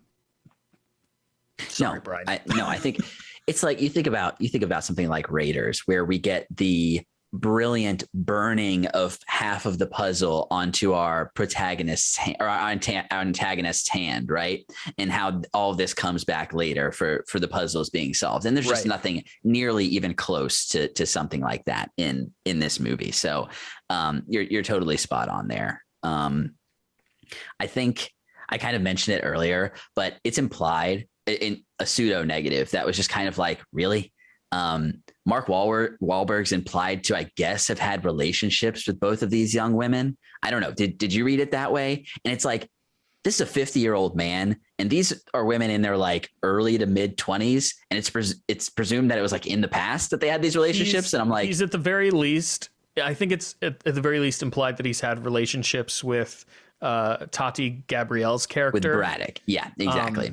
Brian. I think it's like you think about something like Raiders, where we get the brilliant burning of half of the puzzle onto our protagonist's or our antagonist's hand, right? And how all of this comes back later for the puzzles being solved. And there's just nothing nearly even close to something like that in this movie. So you're totally spot on there. I think I kind of mentioned it earlier, but it's implied in a pseudo negative that was just kind of like, really? Mark Wahlberg's implied to, I guess, have had relationships with both of these young women. I don't know. Did you read it that way? And it's like, this is a 50-year-old man, and these are women in their like early to mid 20s, and it's presumed that it was like in the past that they had these relationships. And I'm like, he's at the very least, I think it's at the very least implied that he's had relationships with Tati Gabrielle's character, with Braddock. Yeah, exactly.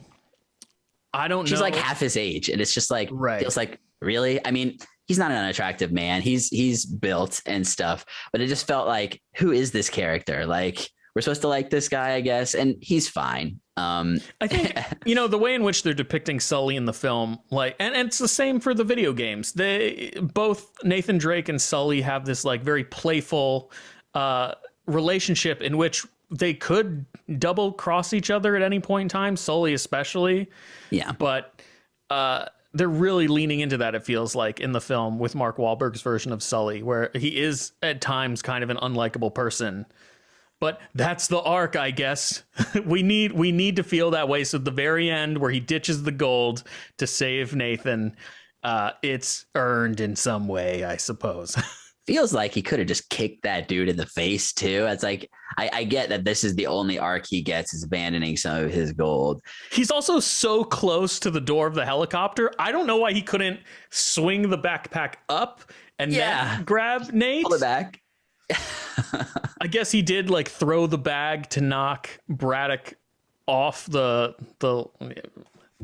I don't know. She's like half his age, and it's just like, feels like, really? I mean, he's not an unattractive man. He's built and stuff, but it just felt like, who is this character? Like, we're supposed to like this guy, I guess, and he's fine. I think, the way in which they're depicting Sully in the film, like, and it's the same for the video games. Both Nathan Drake and Sully have this like very playful relationship in which they could double cross each other at any point in time, Sully especially. Yeah. But they're really leaning into that, it feels like, in the film with Mark Wahlberg's version of Sully, where he is at times kind of an unlikable person. But that's the arc, I guess. we need to feel that way. So at the very end, where he ditches the gold to save Nathan, it's earned in some way, I suppose. Feels like he could have just kicked that dude in the face too. It's like, I get that this is the only arc he gets, is abandoning some of his gold. He's also so close to the door of the helicopter. I don't know why he couldn't swing the backpack up and then grab Nate. Pull it back. I guess he did like throw the bag to knock Braddock off the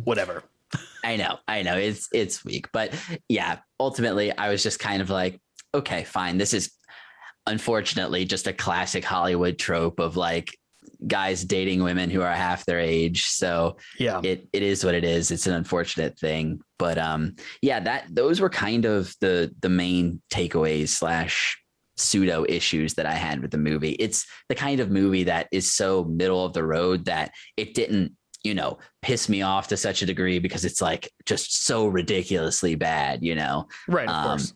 whatever. I know it's weak, but yeah, ultimately I was just kind of like, okay, fine. This is unfortunately just a classic Hollywood trope of like guys dating women who are half their age. So yeah, it is what it is. It's an unfortunate thing, but those were kind of the main takeaways / pseudo issues that I had with the movie. It's the kind of movie that is so middle of the road that it didn't, piss me off to such a degree because it's like just so ridiculously bad, Right, of course.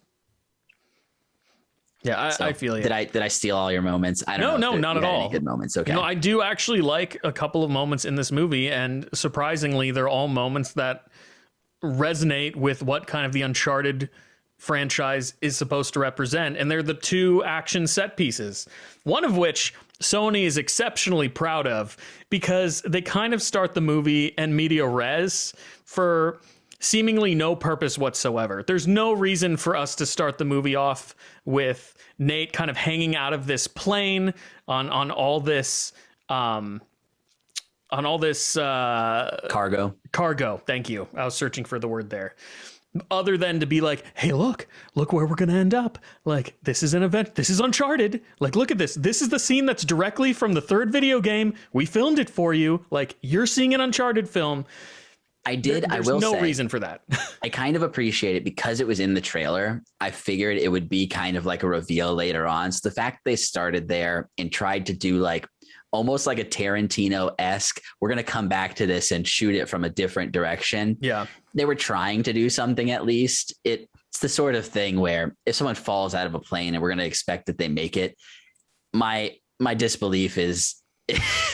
Yeah, I feel you. Did I steal all your moments? I don't know. No, not at all. Any good moments. Okay. I do actually like a couple of moments in this movie, and surprisingly, they're all moments that resonate with what kind of the Uncharted franchise is supposed to represent, and they're the two action set pieces. One of which Sony is exceptionally proud of, because they kind of start the movie en media res for seemingly no purpose whatsoever. There's no reason for us to start the movie off with Nate kind of hanging out of this plane on all this cargo. Thank you. I was searching for the word there. Other than to be like, hey, look where we're going to end up. Like, this is an event. This is Uncharted. Like, look at this. This is the scene that's directly from the third video game. We filmed it for you. Like, you're seeing an Uncharted film. There's no reason for that. I kind of appreciate it because it was in the trailer. I figured it would be kind of like a reveal later on. So the fact they started there and tried to do like almost like a Tarantino-esque, we're going to come back to this and shoot it from a different direction. Yeah. They were trying to do something at least. It's the sort of thing where if someone falls out of a plane and we're going to expect that they make it, my disbelief is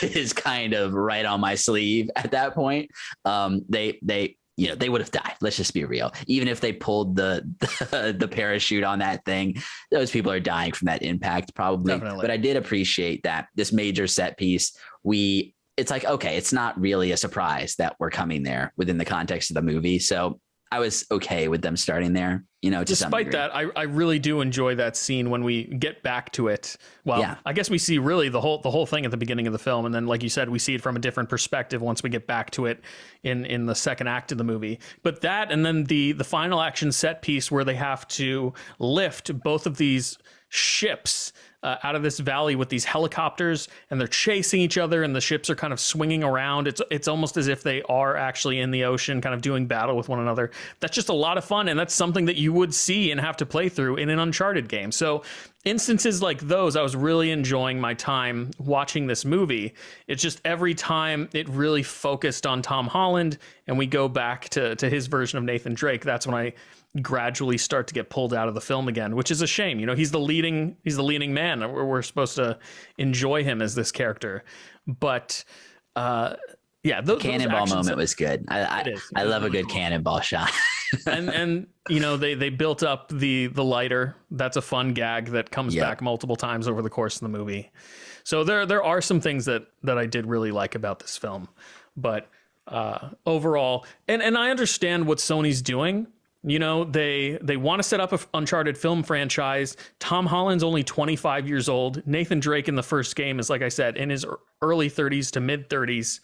is kind of right on my sleeve at that point. They they would have died. Let's just be real. Even if they pulled the parachute on that thing, those people are dying from that impact probably. Definitely. But I did appreciate that this major set piece, it's like, okay, it's not really a surprise that we're coming there within the context of the movie. So I was okay with them starting there, despite that, I really do enjoy that scene when we get back to it. Well, yeah. I guess we see really the whole thing at the beginning of the film. And then, like you said, we see it from a different perspective once we get back to it in the second act of the movie. But that, and then the final action set piece where they have to lift both of these ships out of this valley with these helicopters, and they're chasing each other, and the ships are kind of swinging around. It's almost as if they are actually in the ocean, kind of doing battle with one another. That's just a lot of fun, and that's something that you would see and have to play through in an Uncharted game. So instances like those, I was really enjoying my time watching this movie. It's just every time it really focused on Tom Holland, and we go back to his version of Nathan Drake, that's when I gradually start to get pulled out of the film again, which is a shame. He's the leading man. We're supposed to enjoy him as this character, but the cannonball moment was good. I love a good cannonball shot. and they built up the lighter. That's a fun gag that comes back multiple times over the course of the movie. So there are some things that I did really like about this film, but overall, and I understand what Sony's doing. They want to set up an Uncharted film franchise. Tom Holland's only 25 years old. Nathan Drake in the first game is, like I said, in his early 30s to mid 30s.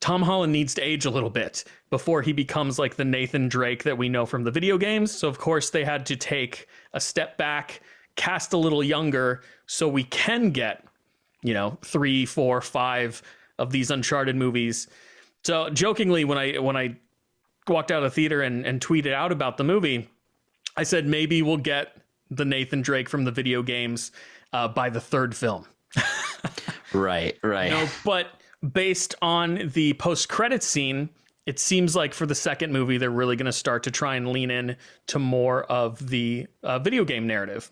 Tom Holland needs to age a little bit before he becomes like the Nathan Drake that we know from the video games. So of course they had to take a step back, cast a little younger, so we can get, 3, 4, 5 of these Uncharted movies. So jokingly, when I walked out of the theater and tweeted out about the movie, I said maybe we'll get the Nathan Drake from the video games by the third film. Right. But based on the post-credits scene, it seems like for the second movie, they're really going to start to try and lean in to more of the video game narrative,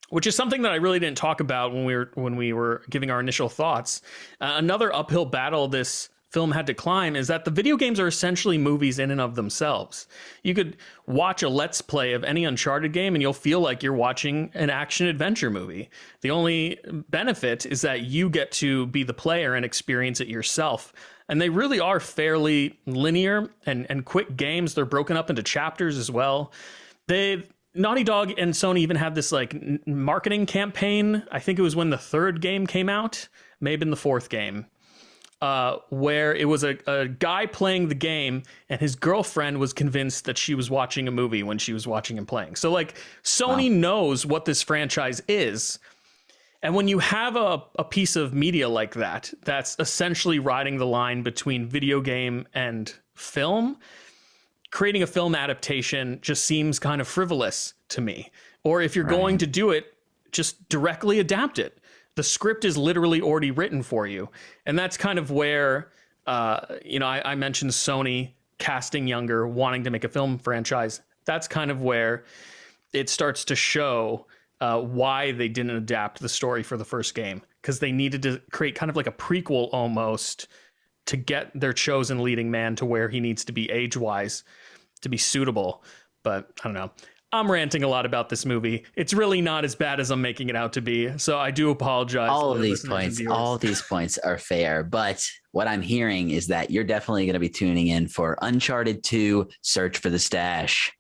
which is something that I really didn't talk about when we were giving our initial thoughts. Another uphill battle this film had to climb is that the video games are essentially movies in and of themselves. You could watch a Let's Play of any Uncharted game and you'll feel like you're watching an action adventure movie. The only benefit is that you get to be the player and experience it yourself. And they really are fairly linear and quick games. They're broken up into chapters as well. Naughty Dog and Sony even had this like marketing campaign. I think it was when the third game came out, maybe in the fourth game. Where it was a guy playing the game and his girlfriend was convinced that she was watching a movie when she was watching him playing. So like Sony knows what this franchise is. And when you have a piece of media like that, that's essentially riding the line between video game and film, creating a film adaptation just seems kind of frivolous to me. Or if you're going to do it, just directly adapt it. The script is literally already written for you. And that's kind of where, I mentioned Sony casting younger, wanting to make a film franchise. That's kind of where it starts to show why they didn't adapt the story for the first game, because they needed to create kind of like a prequel almost to get their chosen leading man to where he needs to be age-wise to be suitable. But I don't know. I'm ranting a lot about this movie. It's really not as bad as I'm making it out to be. So I do apologize. All of these points are fair. But what I'm hearing is that you're definitely going to be tuning in for Uncharted 2, Search for the Stash.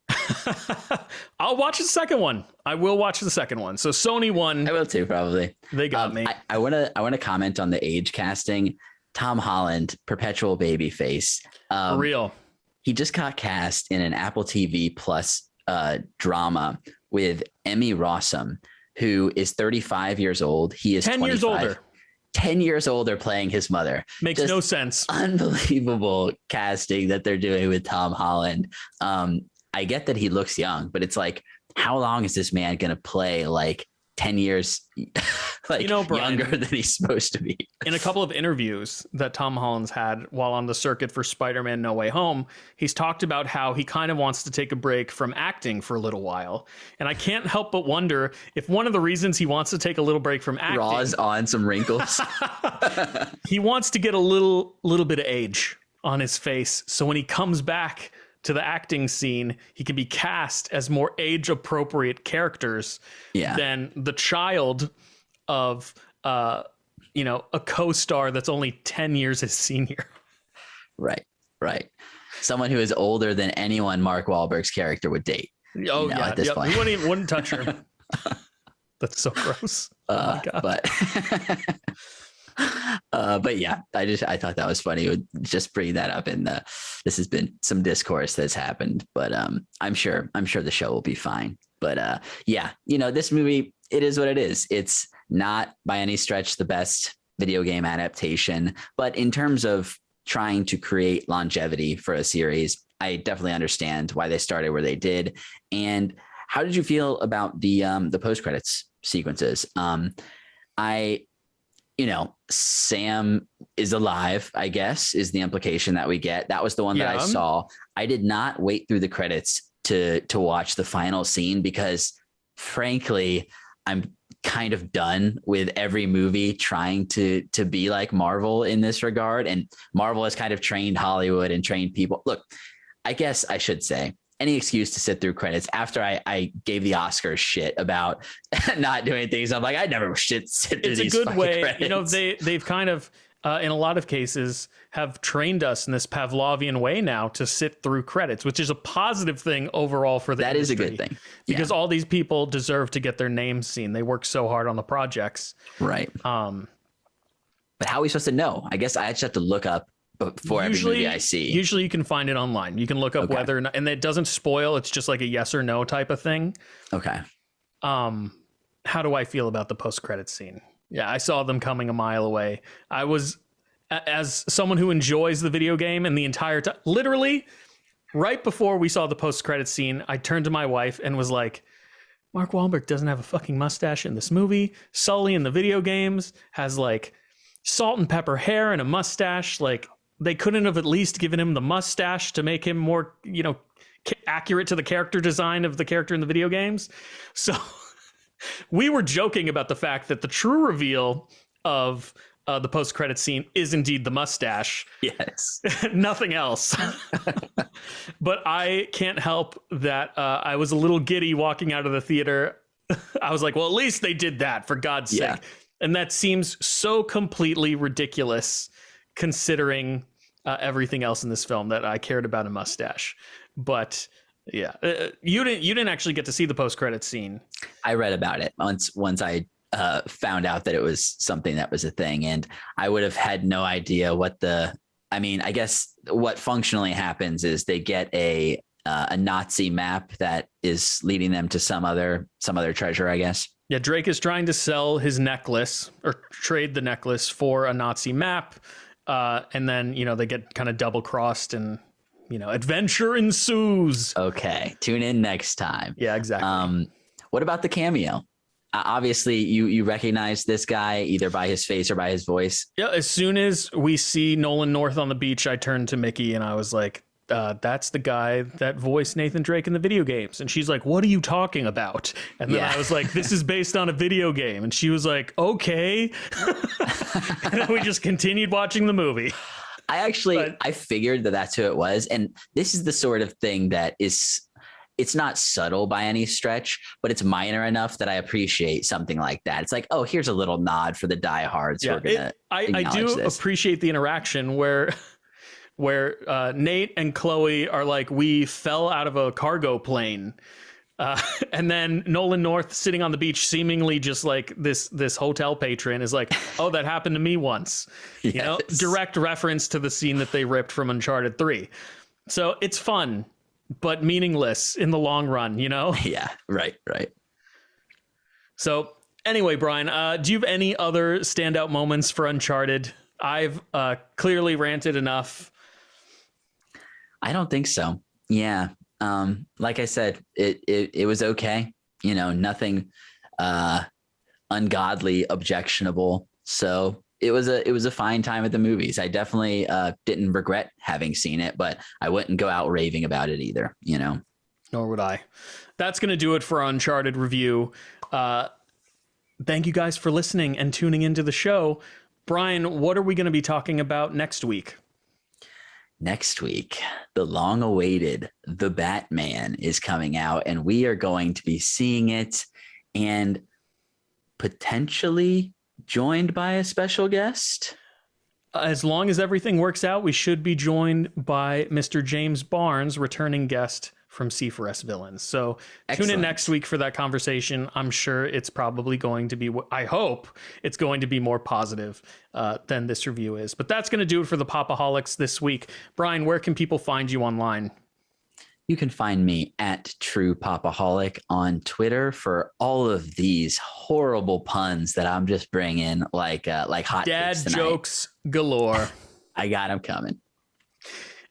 I'll watch the second one. I will watch the second one. So Sony won. I will too, probably. They got me. I want to comment on the age casting. Tom Holland, perpetual baby face. For real. He just got cast in an Apple TV Plus drama with Emmy Rossum, who is 35 years old. He is 10 years older. 10 years older, playing his mother. Makes no sense. Unbelievable casting that they're doing with Tom Holland. I get that he looks young, but it's like, how long is this man going to play? Like 10 years like Brian, younger than he's supposed to be. in a couple of interviews that Tom Holland's had while on the circuit for Spider-Man No Way Home, he's talked about how he kind of wants to take a break from acting for a little while. And I can't help but wonder if one of the reasons he wants to take a little break from acting, Draws on some wrinkles. he wants to get a little bit of age on his face. So when he comes back to the acting scene, he can be cast as more age appropriate characters than the child of a co-star that's only 10 years his senior. Right. Someone who is older than anyone Mark Wahlberg's character would date. At this point. He wouldn't touch her. That's so gross. Oh my God. But yeah, I thought that was funny. Would just bring that up this has been some discourse that's happened, but I'm sure the show will be fine. But this movie, it is what it is. It's not by any stretch the best video game adaptation, but in terms of trying to create longevity for a series, I definitely understand why they started where they did. And how did you feel about the post-credits sequences? Sam is alive, I guess, is the implication that we get. That was the one that I saw. I did not wait through the credits to watch the final scene because, frankly, I'm kind of done with every movie trying to be like Marvel in this regard. And Marvel has kind of trained Hollywood and trained people. Look, I guess I should say, any excuse to sit through credits after I gave the Oscars shit about not doing things. I'm like, I never sit through these. It's a good way. Credits. They've kind of, in a lot of cases, have trained us in this Pavlovian way now to sit through credits, which is a positive thing overall for the industry. That is a good thing. Because all these people deserve to get their names seen. They work so hard on the projects. Right. But how are we supposed to know? I guess I just have to look up before every movie I see. Usually you can find it online. You can look up whether or not, and it doesn't spoil. It's just like a yes or no type of thing. Okay. How do I feel about the post-credits scene? Yeah, I saw them coming a mile away. I was, as someone who enjoys the video game and the entire time, literally right before we saw the post-credits scene, I turned to my wife and was like, Mark Wahlberg doesn't have a fucking mustache in this movie. Sully in the video games has like salt and pepper hair and a mustache. Like, they couldn't have at least given him the mustache to make him more, accurate to the character design of the character in the video games. So we were joking about the fact that the true reveal of the post-credit scene is indeed the mustache. Yes. Nothing else. But I can't help that I was a little giddy walking out of the theater. I was like, well, at least they did that, for God's sake. And that seems so completely ridiculous considering everything else in this film that I cared about a mustache. But yeah, you didn't actually get to see the post-credits scene. I read about it once I found out that it was something that was a thing, and I would have had no idea I guess what functionally happens is they get a Nazi map that is leading them to some other treasure, I guess. Yeah, Drake is trying to sell his necklace or trade the necklace for a Nazi map. And then, they get kind of double crossed and, adventure ensues. Okay. Tune in next time. Yeah, exactly. What about the cameo? Obviously, you recognize this guy either by his face or by his voice. Yeah. As soon as we see Nolan North on the beach, I turned to Mickey and I was like, that's the guy that voiced Nathan Drake in the video games. And she's like, what are you talking about? And then I was like, this is based on a video game. And she was like, okay. And then we just continued watching the movie. I figured that that's who it was. And this is the sort of thing that it's not subtle by any stretch, but it's minor enough that I appreciate something like that. It's like, oh, here's a little nod for the diehards. Yeah, I do appreciate the interaction where Nate and Chloe are like, we fell out of a cargo plane. And then Nolan North sitting on the beach, seemingly just like this hotel patron, is like, oh, that happened to me once. Yes. Direct reference to the scene that they ripped from Uncharted 3. So it's fun, but meaningless in the long run, Yeah, right. So anyway, Brian, do you have any other standout moments for Uncharted? I've clearly ranted enough. I don't think so. Yeah. Like I said, it was okay. Nothing ungodly objectionable. So it was a fine time at the movies. I definitely didn't regret having seen it, but I wouldn't go out raving about it either, you know. Nor would I. That's going to do it for our Uncharted review. Thank you guys for listening and tuning into the show. Brian, what are we going to be talking about next week? Next week, the long-awaited The Batman is coming out, and we are going to be seeing it and potentially joined by a special guest. As long as everything works out, we should be joined by Mr. James Barnes, returning guest from C4S Villains. So Excellent. Tune in next week for that conversation. I'm sure it's probably going to be, I hope it's going to be more positive than this review is. But that's going to do it for the Pop-O-Holics this week. Brian, where can people find you online? You can find me at True Pop-O-Holic on Twitter for all of these horrible puns that I'm just bringing like hot dad jokes galore. I got them coming.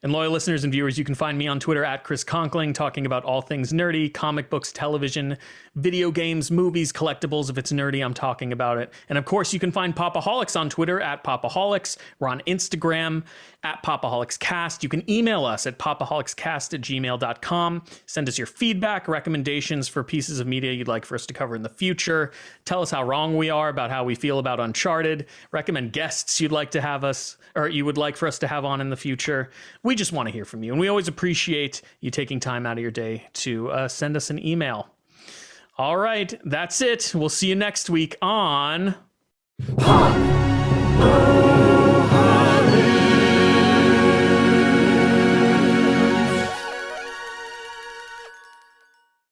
And loyal listeners and viewers, you can find me on Twitter at Chris Conkling, talking about all things nerdy, comic books, television, video games, movies, collectibles. If it's nerdy, I'm talking about it. And of course, you can find Pop-O-Holics on Twitter at Pop-O-Holics. We're on Instagram at Pop-O-Holicscast. You can email us at popaholicscast@gmail.com. Send us your feedback, recommendations for pieces of media you'd like for us to cover in the future. Tell us how wrong we are about how we feel about Uncharted. Recommend guests you'd like to have us, or you would like for us to have on in the future. We just want to hear from you, and we always appreciate you taking time out of your day to send us an email. All right, that's it. We'll see you next week on...